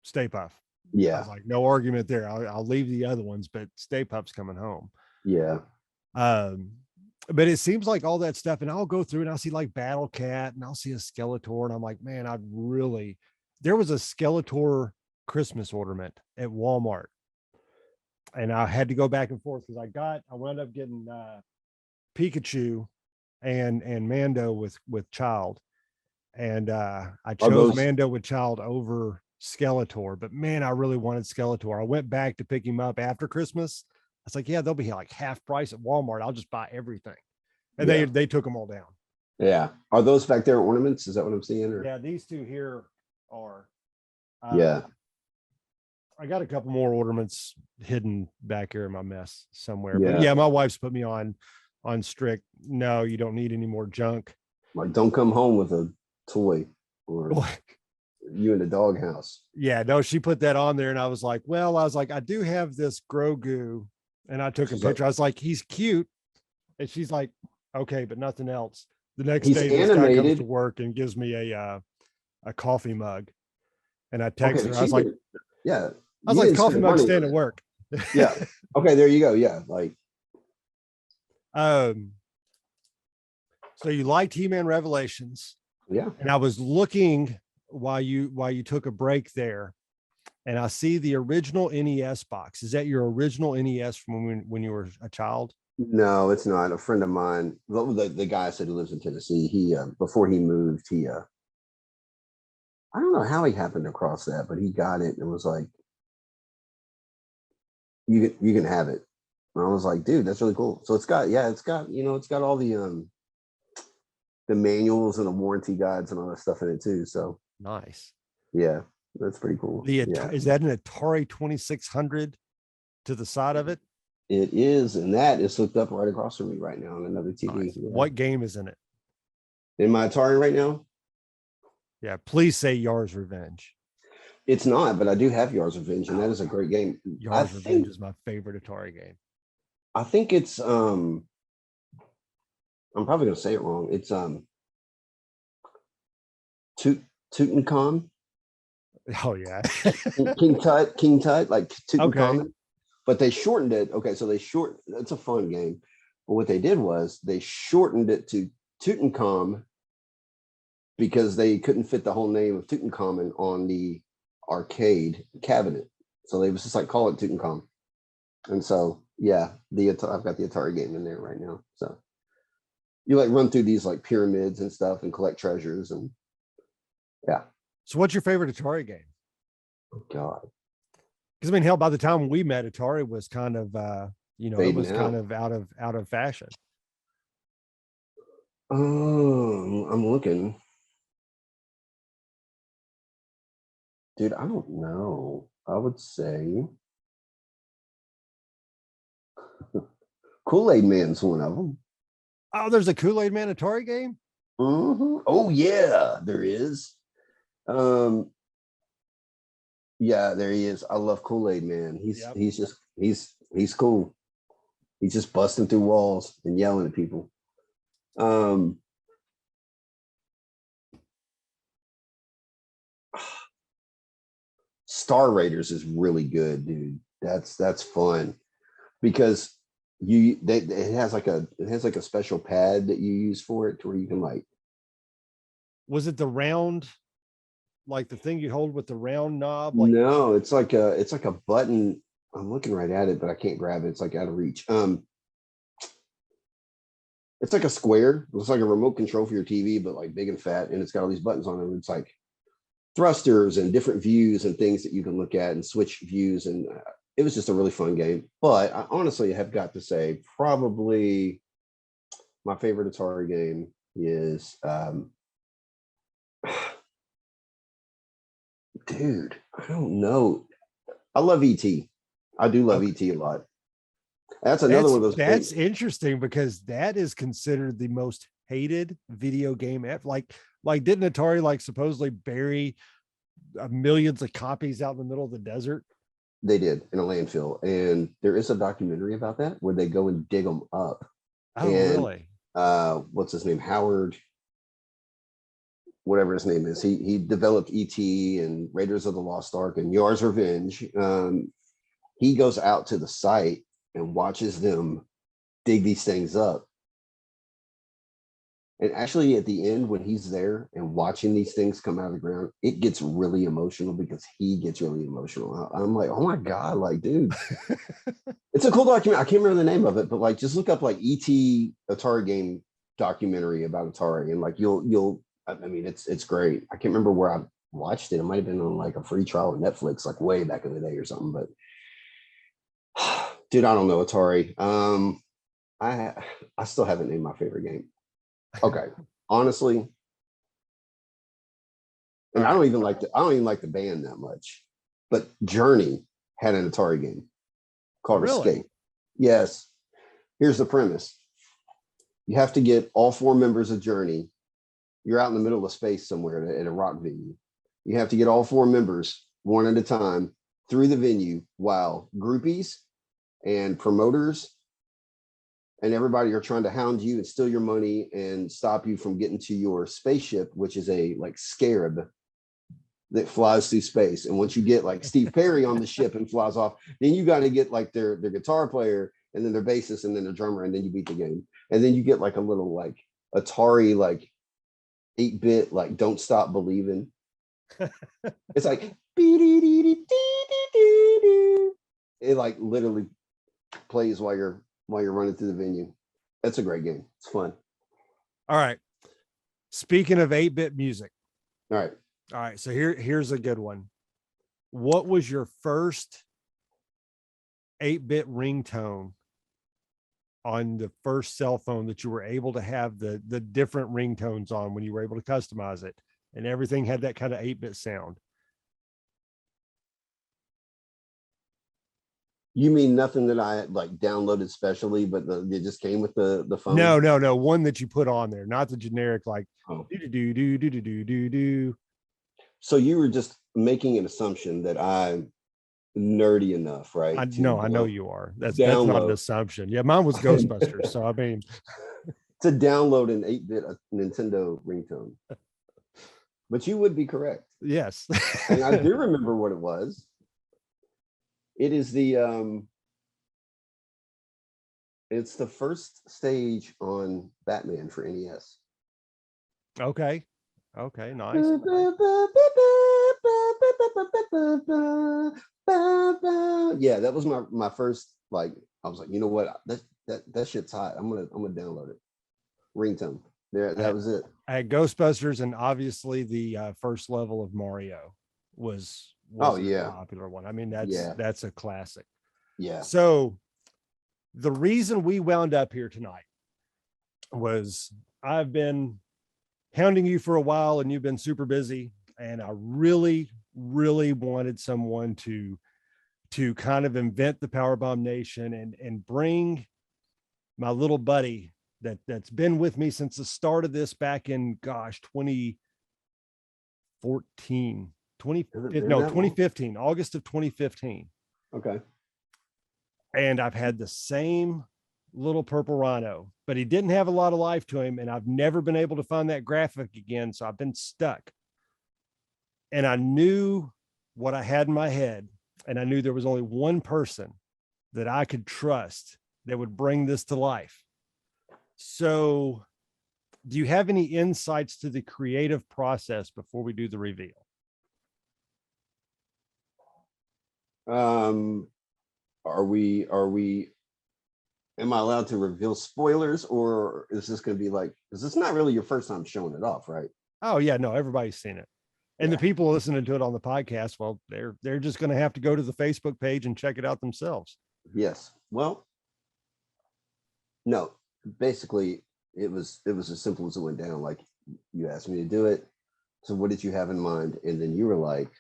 Stay Puft. Yeah. I was like, no argument there. I'll leave the other ones, but Stay Puft's coming home. Yeah. But it seems like all that stuff, and I'll go through and I'll see like Battle Cat and I'll see a Skeletor, and I'm like, man, there was a Skeletor Christmas ornament at Walmart, and I had to go back and forth because I wound up getting Pikachu and Mando with Child. And I chose Mando with Child over Skeletor, but man, I really wanted Skeletor. I went back to pick him up after Christmas. I was like, yeah, they'll be like half price at Walmart. I'll just buy everything. And they took them all down. Yeah. Are those back there ornaments? Is that what I'm seeing? Or? Yeah, these two here are. I got a couple more ornaments hidden back here in my mess somewhere. Yeah. But yeah, my wife's put me on strict. No, you don't need any more junk. Like, don't come home with a toy or you in the doghouse. Yeah, no, she put that on there, and I was like, I do have this Grogu, and I took a picture. I was like, he's cute, and she's like, okay, but nothing else. The next day, this guy comes to work and gives me a coffee mug, and I texted her. I was like, yeah, I was like, coffee mug stand at work. Yeah. Okay, there you go. Yeah, like, so you liked He-Man Revelations. Yeah. And I was looking while you took a break there, and I see the original NES box. Is that your original NES from when you were a child? No, it's not. A friend of mine, the guy I said who lives in Tennessee, he before he moved, I don't know how he happened across that, but he got it and was like, you can have it. And I was like, dude, that's really cool. So it's got all the manuals and the warranty guides and all that stuff in it too. So nice. Yeah, that's pretty cool. Is that an Atari 2600 to the side of it? It is, and that is hooked up right across from me right now on another TV. Nice. Yeah. What game is in it? In my Atari right now? Yeah, please say Yar's Revenge. It's not, but I do have Yar's Revenge, and that is a great game. Yar's Revenge is my favorite Atari game. I think it's I'm probably gonna say it wrong. It's Tutankhamun. Oh yeah. King Tut, like Tutankhamun. Okay. But they shortened it. Okay, so it's a fun game. But what they did was they shortened it to Tutankhamun because they couldn't fit the whole name of Tutankhamun on the arcade cabinet. So they was just like, call it Tutankhamun. And so, yeah, I've got the Atari game in there right now. So you like run through these like pyramids and stuff and collect treasures and yeah. So what's your favorite Atari game? Oh God. Because I mean, hell, by the time we met, Atari was kind of it was kind of out of fashion. I'm looking. Dude, I don't know. I would say Kool-Aid Man's one of them. Oh, there's a Kool-Aid Man Atari game? Mm-hmm. Oh yeah, there is. Yeah, there he is. I love Kool-Aid Man. He's cool. He's just busting through walls and yelling at people. Star Raiders is really good, dude. That's fun because it has like a special pad that you use for it to where you can like. Was it the round, like the thing you hold with the round knob? Like, no, it's like a button. I'm looking right at it, but I can't grab it. It's like out of reach. It's like a square. It looks like a remote control for your TV, but like big and fat, and it's got all these buttons on it. It's like thrusters and different views and things that you can look at and switch views. And it was just a really fun game. But I honestly have got to say, probably my favorite Atari game is, dude, I don't know. I love E.T. I do love E.T. a lot. That's another one of those. That's interesting because that is considered the most hated video game ever. Like didn't Atari like supposedly bury millions of copies out in the middle of the desert? They did in a landfill, and there is a documentary about that where they go and dig them up. Oh, really? What's his name? Howard, whatever his name is. He developed E.T. and Raiders of the Lost Ark and Yar's Revenge. He goes out to the site and watches them dig these things up. And actually at the end, when he's there and watching these things come out of the ground, it gets really emotional because he gets really emotional. I'm like, oh my God, like, dude, it's a cool document. I can't remember the name of it, but like, just look up like E.T. Atari game documentary about Atari. And like, I mean, it's great. I can't remember where I watched it. It might've been on like a free trial on Netflix, like way back in the day or something, but dude, I don't know Atari. I still haven't named my favorite game. Okay, honestly, and I don't even like the band that much, but Journey had an Atari game called Really? Escape. Yes. Here's the premise. You have to get all 4 members of Journey. You're out in the middle of space somewhere at a rock venue. You have to get all 4 members one at a time through the venue while groupies and promoters and everybody are trying to hound you and steal your money and stop you from getting to your spaceship, which is a like scarab that flies through space. And once you get like Steve Perry on the ship and flies off, then you got to get like their guitar player and then their bassist and then their drummer, and then you beat the game. And then you get like a little like Atari like 8-bit like Don't Stop Believing. It's like it like literally plays while you're running through the venue. That's a great game. It's fun. All right. Speaking of 8-bit music. All right. So here's a good one. What was your first 8-bit ringtone on the first cell phone that you were able to have the different ringtones on when you were able to customize it and everything had that kind of 8-bit sound? You mean nothing that I like downloaded specially, but it just came with the phone? No. One that you put on there, not the generic like do. So you were just making an assumption that I'm nerdy enough, right? I know you are. That's not an assumption. Yeah, mine was Ghostbusters. So I mean, to download an 8-bit Nintendo ringtone. But you would be correct. Yes. And I do remember what it was. It is it's the first stage on Batman for NES. Okay, nice. Yeah, that was my first, like, I was like, you know what, that shit's hot. I'm gonna download it. Ringtone. There, that was it. I had Ghostbusters, and obviously the first level of Mario was a popular one. I mean, that's a classic. Yeah. So the reason we wound up here tonight was I've been hounding you for a while and you've been super busy, and I really wanted someone to kind of invent the PowerBomb Nation and bring my little buddy that's been with me since the start of this back in 2015, August of 2015. Okay. And I've had the same little purple rhino, but he didn't have a lot of life to him, and I've never been able to find that graphic again, so I've been stuck. And I knew what I had in my head, and I knew there was only one person that I could trust that would bring this to life. So do you have any insights to the creative process before we do the reveal? Am I allowed to reveal spoilers, or is this going to be like, is this not really your first time showing it off, right? Oh yeah, no, everybody's seen it. And the people listening to it on the podcast, well, they're just going to have to go to the Facebook page and check it out themselves. Yes. Well, no, basically it was as simple as it went down. Like, you asked me to do it. So what did you have in mind? And then you were like,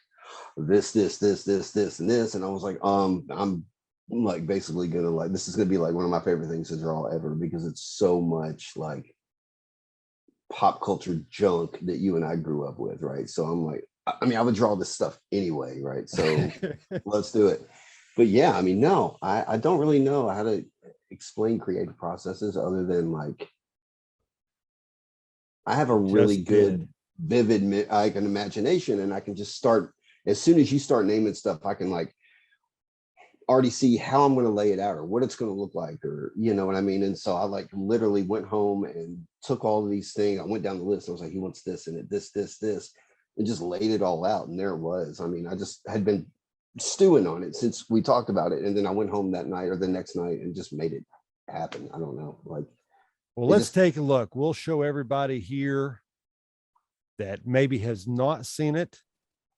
this, and this. And I was like, I'm like basically gonna, like, this is gonna be like one of my favorite things to draw ever, because it's so much like pop culture junk that you and I grew up with, right? So I'm like, I mean, I would draw this stuff anyway, right? So let's do it. But yeah, I mean, no, I don't really know how to explain creative processes other than like, I have a really good, vivid, like, an imagination, and I can just start, as soon as you start naming stuff, I can like already see how I'm going to lay it out or what it's going to look like, or, you know what I mean? And so I like literally went home and took all of these things. I went down the list. I was like, he wants this in it, this, and just laid it all out. And there it was. I mean, I just had been stewing on it since we talked about it. And then I went home that night or the next night and just made it happen. I don't know. Like, well, let's take a look. We'll show everybody here that maybe has not seen it.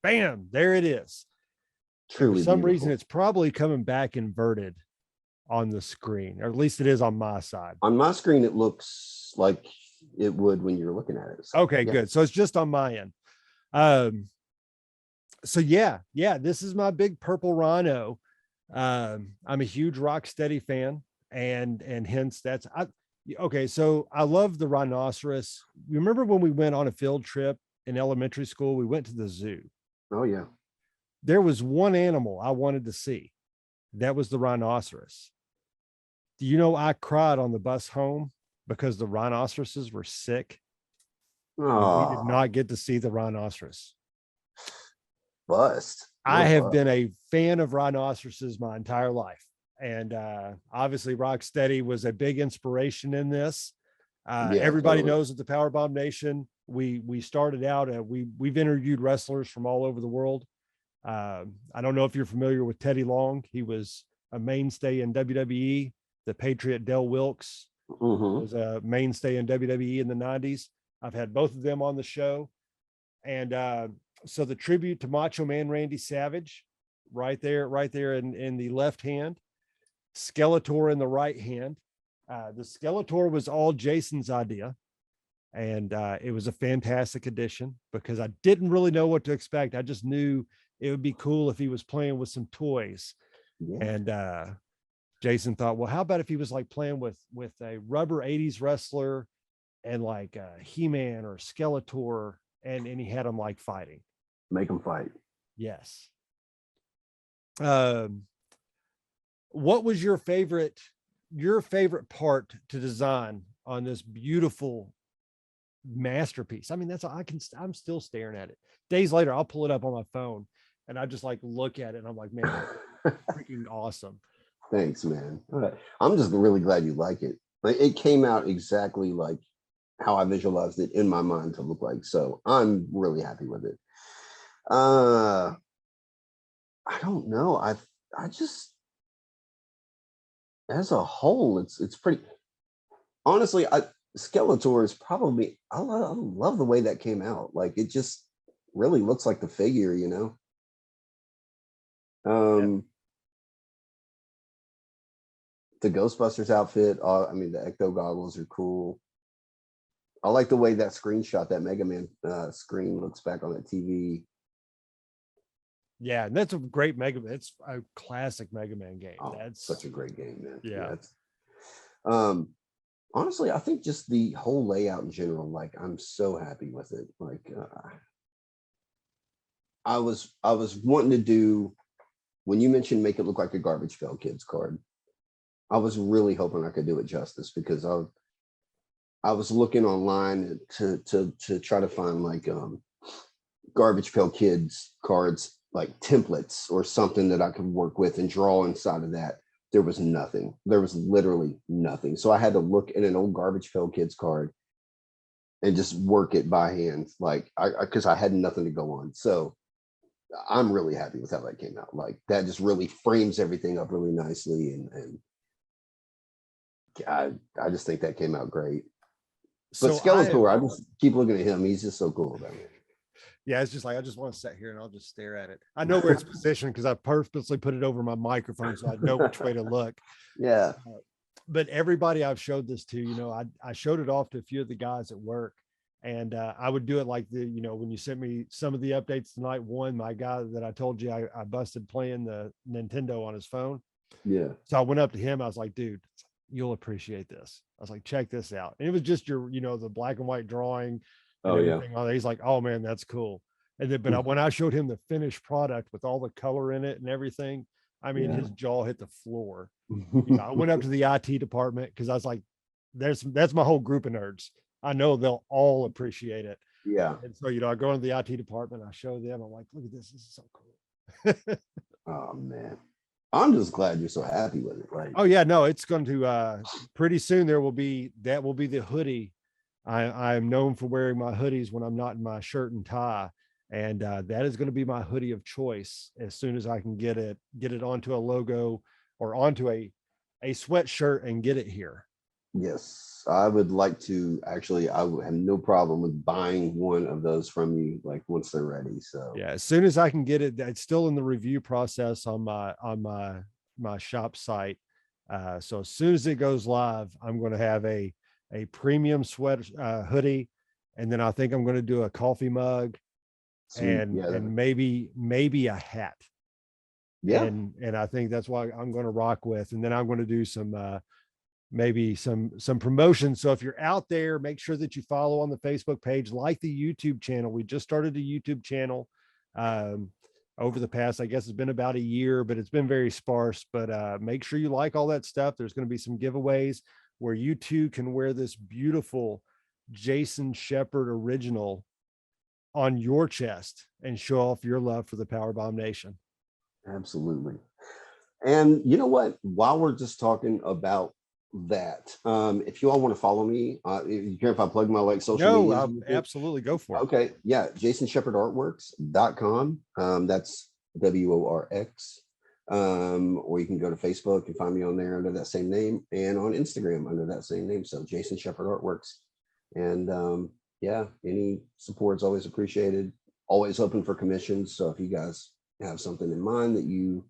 Bam, there it is. Truly For some beautiful. reason, it's probably coming back inverted on the screen, or at least it is on my side. On my screen, it looks like it would when you're looking at it. So, okay, good. So it's just on my end. So yeah, this is my big purple rhino. I'm a huge Rocksteady fan, and hence that's okay. So I love the rhinoceros. You remember when we went on a field trip in elementary school? We went to the zoo. Oh yeah. There was one animal I wanted to see. That was the rhinoceros. Do you know I cried on the bus home because the rhinoceroses were sick and we did Oh, not get to see the rhinoceros. bust. What I a have bust. been a fan of rhinoceroses my entire life. And obviously Rocksteady was a big inspiration in this. Yeah, Everybody totally. knows at the PowerBomb Nation, we started out, we've interviewed wrestlers from all over the world. I don't know if you're familiar with Teddy Long. He was a mainstay in WWE. The Patriot Del Wilkes Hmm. was a mainstay in WWE in the 90s. I've had both of them on the show. And so the tribute to Macho Man Randy Savage, right there in the left hand, Skeletor in the right hand. The Skeletor was all Jason's idea. And it was a fantastic addition because I didn't really know what to expect. I just knew it would be cool if he was playing with some toys. Yeah. And Jason thought, well, how about if he was like playing with a rubber 80s wrestler and like HeMan or Skeletor, and he had them like fighting. Make them fight. Yes. What was your favorite part to design on this beautiful masterpiece? I mean, I'm still staring at it. Days later, I'll pull it up on my phone and I just like look at it and I'm like, man, freaking awesome. Thanks, man. All right. I'm just really glad you like it. Like it came out exactly like how I visualized it in my mind to look like. So I'm really happy with it. I don't know. I just as a whole, it's pretty honestly, Skeletor is probably I love the way that came out. Like it just really looks like the figure, you know. The Ghostbusters outfit, I mean the Ecto goggles are cool. I like the way that screenshot, that Mega Man screen looks back on that TV. Yeah, and that's a great it's a classic Mega Man game. Oh, That's such a great game, man. Yeah. Um, honestly, I think just the whole layout in general, like I'm so happy with it. Like I was wanting to do when you mentioned make it look like a Garbage Pail Kids card. I was really hoping I could do it justice because I was looking online to try to find like Garbage Pail Kids cards, like templates or something that I could work with and draw inside of that. There was nothing. There was literally nothing. So I had to look at an old Garbage Pail Kids card and just work it by hand, like because I had nothing to go on. So I'm really happy with how that came out. Like that just really frames everything up really nicely, and I just think that came out great. But so Skeletor, I just keep looking at him. He's just so cool about it. Yeah, it's just like I just want to sit here and I'll just stare at it. I know where it's positioned because I purposely put it over my microphone so I know which way to look. Yeah. But everybody I've showed this to, you know, I showed it off to a few of the guys at work, and I would do it like when you sent me some of the updates tonight. One, my guy that I told you I busted playing the Nintendo on his phone. Yeah. So I went up to him. I was like, dude, you'll appreciate this. I was like, check this out. And it was just the black and white drawing. And everything on there. He's like, oh man, that's cool. And then, but when I showed him the finished product with all the color in it and everything, I mean, his jaw hit the floor. I went up to the IT department because I was like, that's my whole group of nerds. I know they'll all appreciate it. Yeah. And so, I go into the IT department, I show them, I'm like, look at this. This is so cool. Oh man. I'm just glad you're so happy with it. Like, oh yeah, no, it's going to pretty soon that will be the hoodie. I'm known for wearing my hoodies when I'm not in my shirt and tie, and that is going to be my hoodie of choice as soon as I can get it onto a logo or onto a sweatshirt and get it here. yes, I would like to actually. I would have no problem with buying one of those from you, like once they're ready. So yeah, as soon as I can get it, it's still in the review process on my shop site. So as soon as it goes live, I'm going to have a premium sweater hoodie, and then I think I'm going to do a coffee mug. sweet. And maybe a hat. Yeah. And I think that's why I'm going to rock with. And then I'm going to do some maybe some promotion. So if you're out there, make sure that you follow on the Facebook page, like the YouTube channel. We just started a YouTube channel over the past, I guess it's been about a year, but it's been very sparse. But make sure you like all that stuff. There's going to be some giveaways where you too can wear this beautiful Jason Shepard original on your chest and show off your love for the PowerBomb Nation. Absolutely. And you know what? While we're just talking about that, if you all want to follow me, you care if I plug my like social media? Absolutely, go for it. Okay, yeah, jasonshephardartworks.com. That's WORX. Or you can go to Facebook and find me on there under that same name, and on Instagram under that same name. So Jason Shepard Artworks. And yeah, any support is always appreciated. Always open for commissions. So if you guys have something in mind that you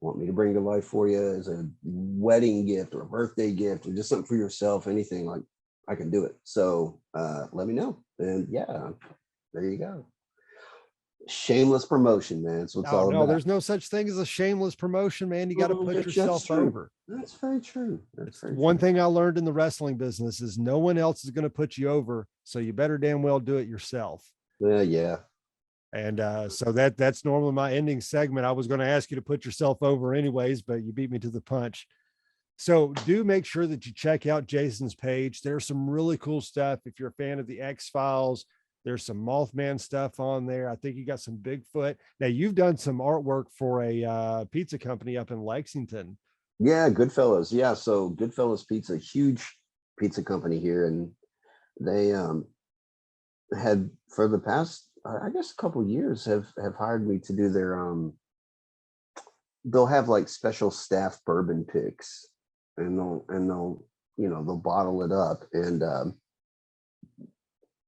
want me to bring to life for you as a wedding gift or a birthday gift or just something for yourself, anything, like, I can do it. So let me know. And yeah, there you go. Shameless promotion, man. That's what's all about. There's no such thing as a shameless promotion, man. You got to put yourself over. That's very true. That's very one thing I learned in the wrestling business is no one else is going to put you over, so you better damn well do it yourself. Yeah. And so that's normally my ending segment. I was going to ask you to put yourself over anyways, but you beat me to the punch. So do make sure that you check out Jason's page. There's some really cool stuff. If you're a fan of the X-Files, there's some Mothman stuff on there. I think you got some Bigfoot. Now you've done some artwork for a pizza company up in Lexington. Yeah, Goodfellas. Yeah, so Goodfellas Pizza, huge pizza company here, and they had for the past, I guess, a couple of years have hired me to do their they'll have like special staff bourbon picks, and they'll bottle it up, and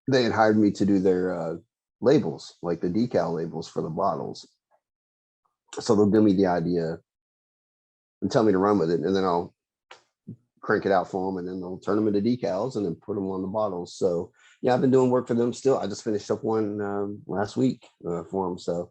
they had hired me to do their labels, like the decal labels for the bottles. So they'll give me the idea and tell me to run with it, and then I'll crank it out for them, and then they'll turn them into decals and then put them on the bottles. So yeah, I've been doing work for them still. I just finished up one last week for them. So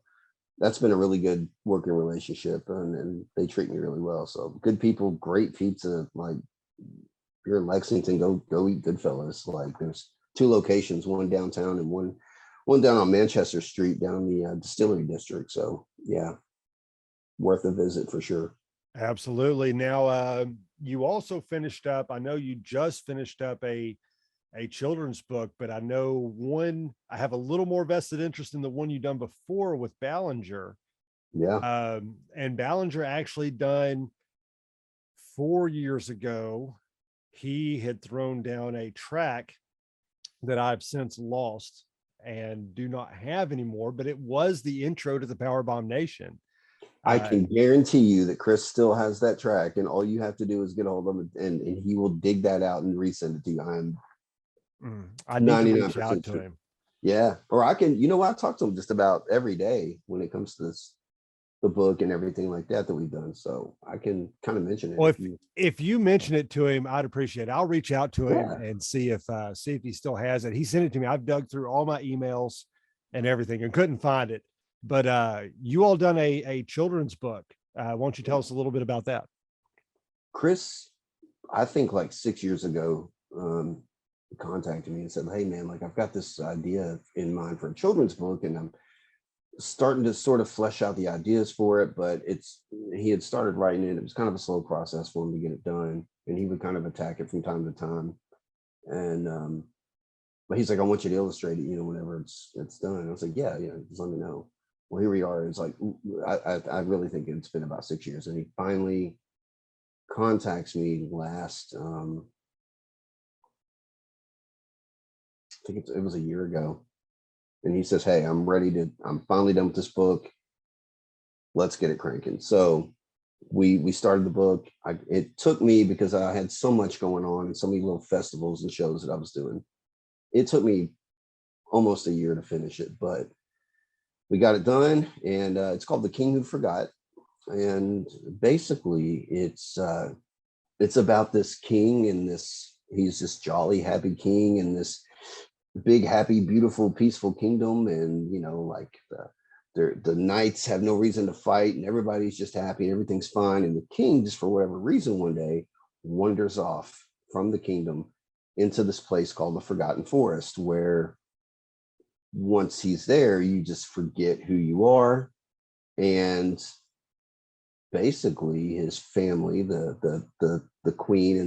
that's been a really good working relationship, and they treat me really well. So good people, great pizza. Like, if you're in Lexington, go eat Goodfellas. Like, there's 2 locations, one downtown and one down on Manchester Street down the Distillery District. So yeah, worth a visit for sure. Absolutely. Now, you also finished up, I know you just finished up a children's book, but I know I have a little more vested interest in the one you've done before with Ballinger. Yeah. And Ballinger actually done 4 years ago. He had thrown down a track that I've since lost and do not have anymore, but it was the intro to the PowerBomb Nation. I can guarantee you that Chris still has that track, and all you have to do is get a hold of him, and he will dig that out and resend it to you. I need to reach out to him. Yeah, or I can. You know what? I talk to him just about every day when it comes to the book and everything like that we've done. So I can kind of mention it. Well, if you mention it to him, I'd appreciate it. I'll reach out to him and see if he still has it. He sent it to me. I've dug through all my emails and everything and couldn't find it. But you all done a children's book. Why don't you tell us a little bit about that? Chris, I think like 6 years ago, contacted me and said, "Hey man, like, I've got this idea in mind for a children's book, and I'm starting to sort of flesh out the ideas for it, but he had started writing it. It was kind of a slow process for him to get it done, and he would kind of attack it from time to time. And but he's like, I want you to illustrate it, whenever it's done." And I was like, yeah, just let me know. Well, here we are. It's like, I really think it's been about 6 years, and he finally contacts me last, I think it was a year ago, and he says, "Hey, I'm finally done with this book. Let's get it cranking." So we started the book. It took me, because I had so much going on and so many little festivals and shows that I was doing. It took me almost a year to finish it, but we got it done, and it's called The King Who Forgot. And basically it's about this king, and he's this jolly, happy king in this big, happy, beautiful, peaceful kingdom. And like the knights have no reason to fight, and everybody's just happy and everything's fine. And the king, just for whatever reason, one day wanders off from the kingdom into this place called the Forgotten Forest, where once he's there, you just forget who you are. And basically his family, the queen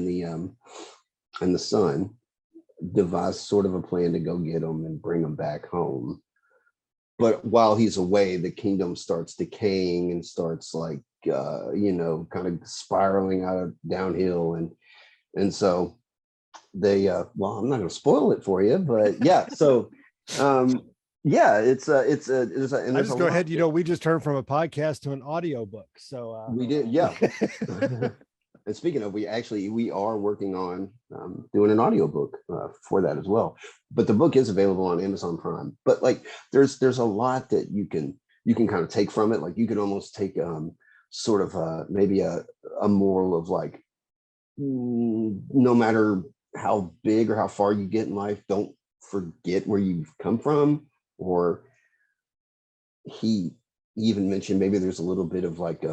and the son, devise sort of a plan to go get him and bring him back home. But while he's away, the kingdom starts decaying and starts like kind of spiraling out of downhill, and so they well, I'm not going to spoil it for you, but yeah. So yeah, it's a and I just go ahead. We just turned from a podcast to an audio book, so we did, yeah. And speaking of, we are working on doing an audiobook for that as well. But the book is available on Amazon Prime. But like, there's a lot that you can kind of take from it. Like, you can almost take sort of maybe a moral of like, no matter how big or how far you get in life, don't forget where you've come from. Or he even mentioned maybe there's a little bit of like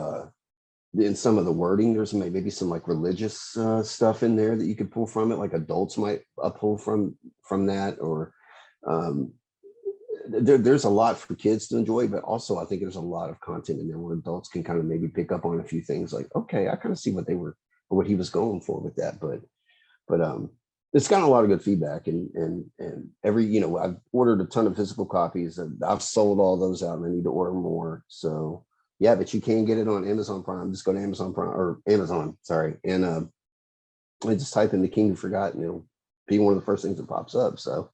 in some of the wording, there's maybe some like religious stuff in there that you could pull from it, like adults might pull from that. Or there's a lot for kids to enjoy, but also I think there's a lot of content in there where adults can kind of maybe pick up on a few things, like, okay, I kind of see what he was going for with that. But it's gotten a lot of good feedback, and every, I've ordered a ton of physical copies, and I've sold all those out, and I need to order more. So yeah, but you can get it on Amazon Prime. Just go to Amazon Prime, or Amazon, sorry, and just type in The King Who Forgot, and it'll be one of the first things that pops up. So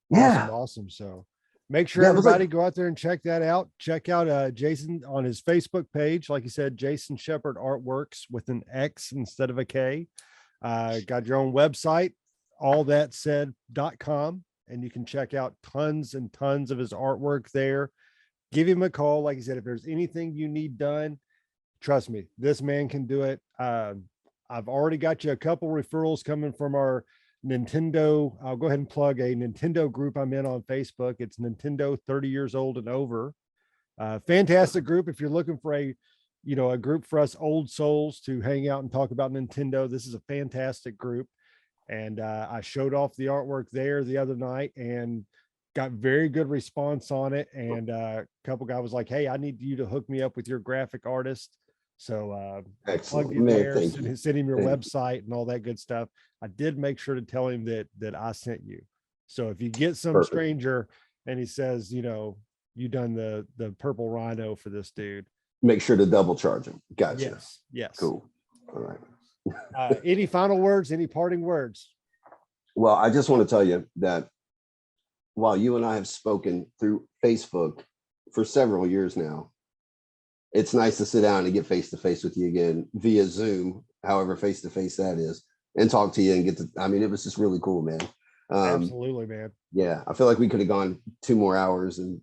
yeah, awesome. So make sure everybody go out there and check that out. Check out Jason on his Facebook page. Like you said, Jason Shepard Artworks with an X instead of a K. Got your own website, allthatsaid.com, and you can check out tons and tons of his artwork there. Give him a call. Like I said, if there's anything you need done, trust me, this man can do it. I've already got you a couple referrals coming from our Nintendo. I'll go ahead and plug a Nintendo group I'm in on Facebook. It's Nintendo 30 years old and over. Fantastic group. If you're looking for a group for us old souls to hang out and talk about Nintendo, this is a fantastic group. And I showed off the artwork there the other night and got very good response on it. And a couple guys was like, hey, I need you to hook me up with your graphic artist. So excellent. Send him your website and all that good stuff. I did make sure to tell him that I sent you. So if you get some stranger and he says, you done the purple rhino for this dude, make sure to double charge him. Gotcha. Yes. Cool. All right. Any final words, any parting words? Well, I just want to tell you that while you and I have spoken through Facebook for several years now, it's nice to sit down and get face to face with you again via Zoom, however face to face that is, and talk to you and it was just really cool, man. Absolutely, man. Yeah, I feel like we could have gone 2 more hours, and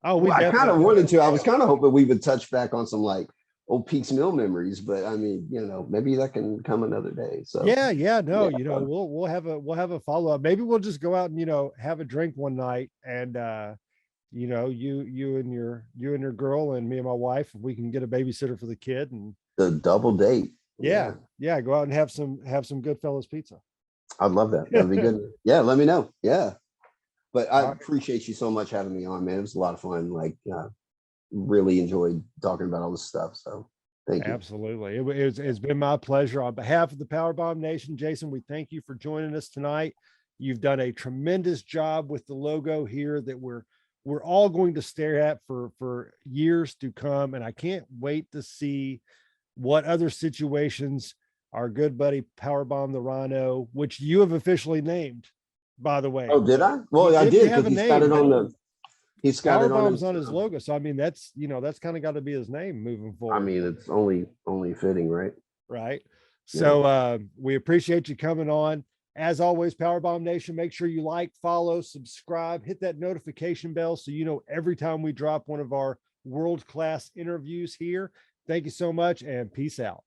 I kind of wanted to. I was kind of hoping we would touch back on some like old Peaks Mill memories, but I mean, maybe that can come another day. So we'll have a follow up. Maybe we'll just go out and have a drink one night, and you and your girl and me and my wife, we can get a babysitter for the kid and the double date. Yeah, go out and have some Goodfellas pizza. I'd love that. That'd be good. Yeah, let me know. Yeah. But I appreciate you so much having me on, man. It was a lot of fun. Like, really enjoyed talking about all this stuff. So thank you. Absolutely. It's been my pleasure. On behalf of the PowerBomb Nation, Jason, we thank you for joining us tonight. You've done a tremendous job with the logo here that we're all going to stare at for years to come. And I can't wait to see what other situations our good buddy PowerBomb the Rhino, which you have officially named, by the way. Oh, did I? Well, I did, because he's got it on his logo. So I mean, that's kind of got to be his name moving forward. I mean, it's only fitting, right? Right. So we appreciate you coming on. As always, PowerBomb Nation, make sure you like, follow, subscribe, hit that notification bell so every time we drop one of our world-class interviews here. Thank you so much, and peace out.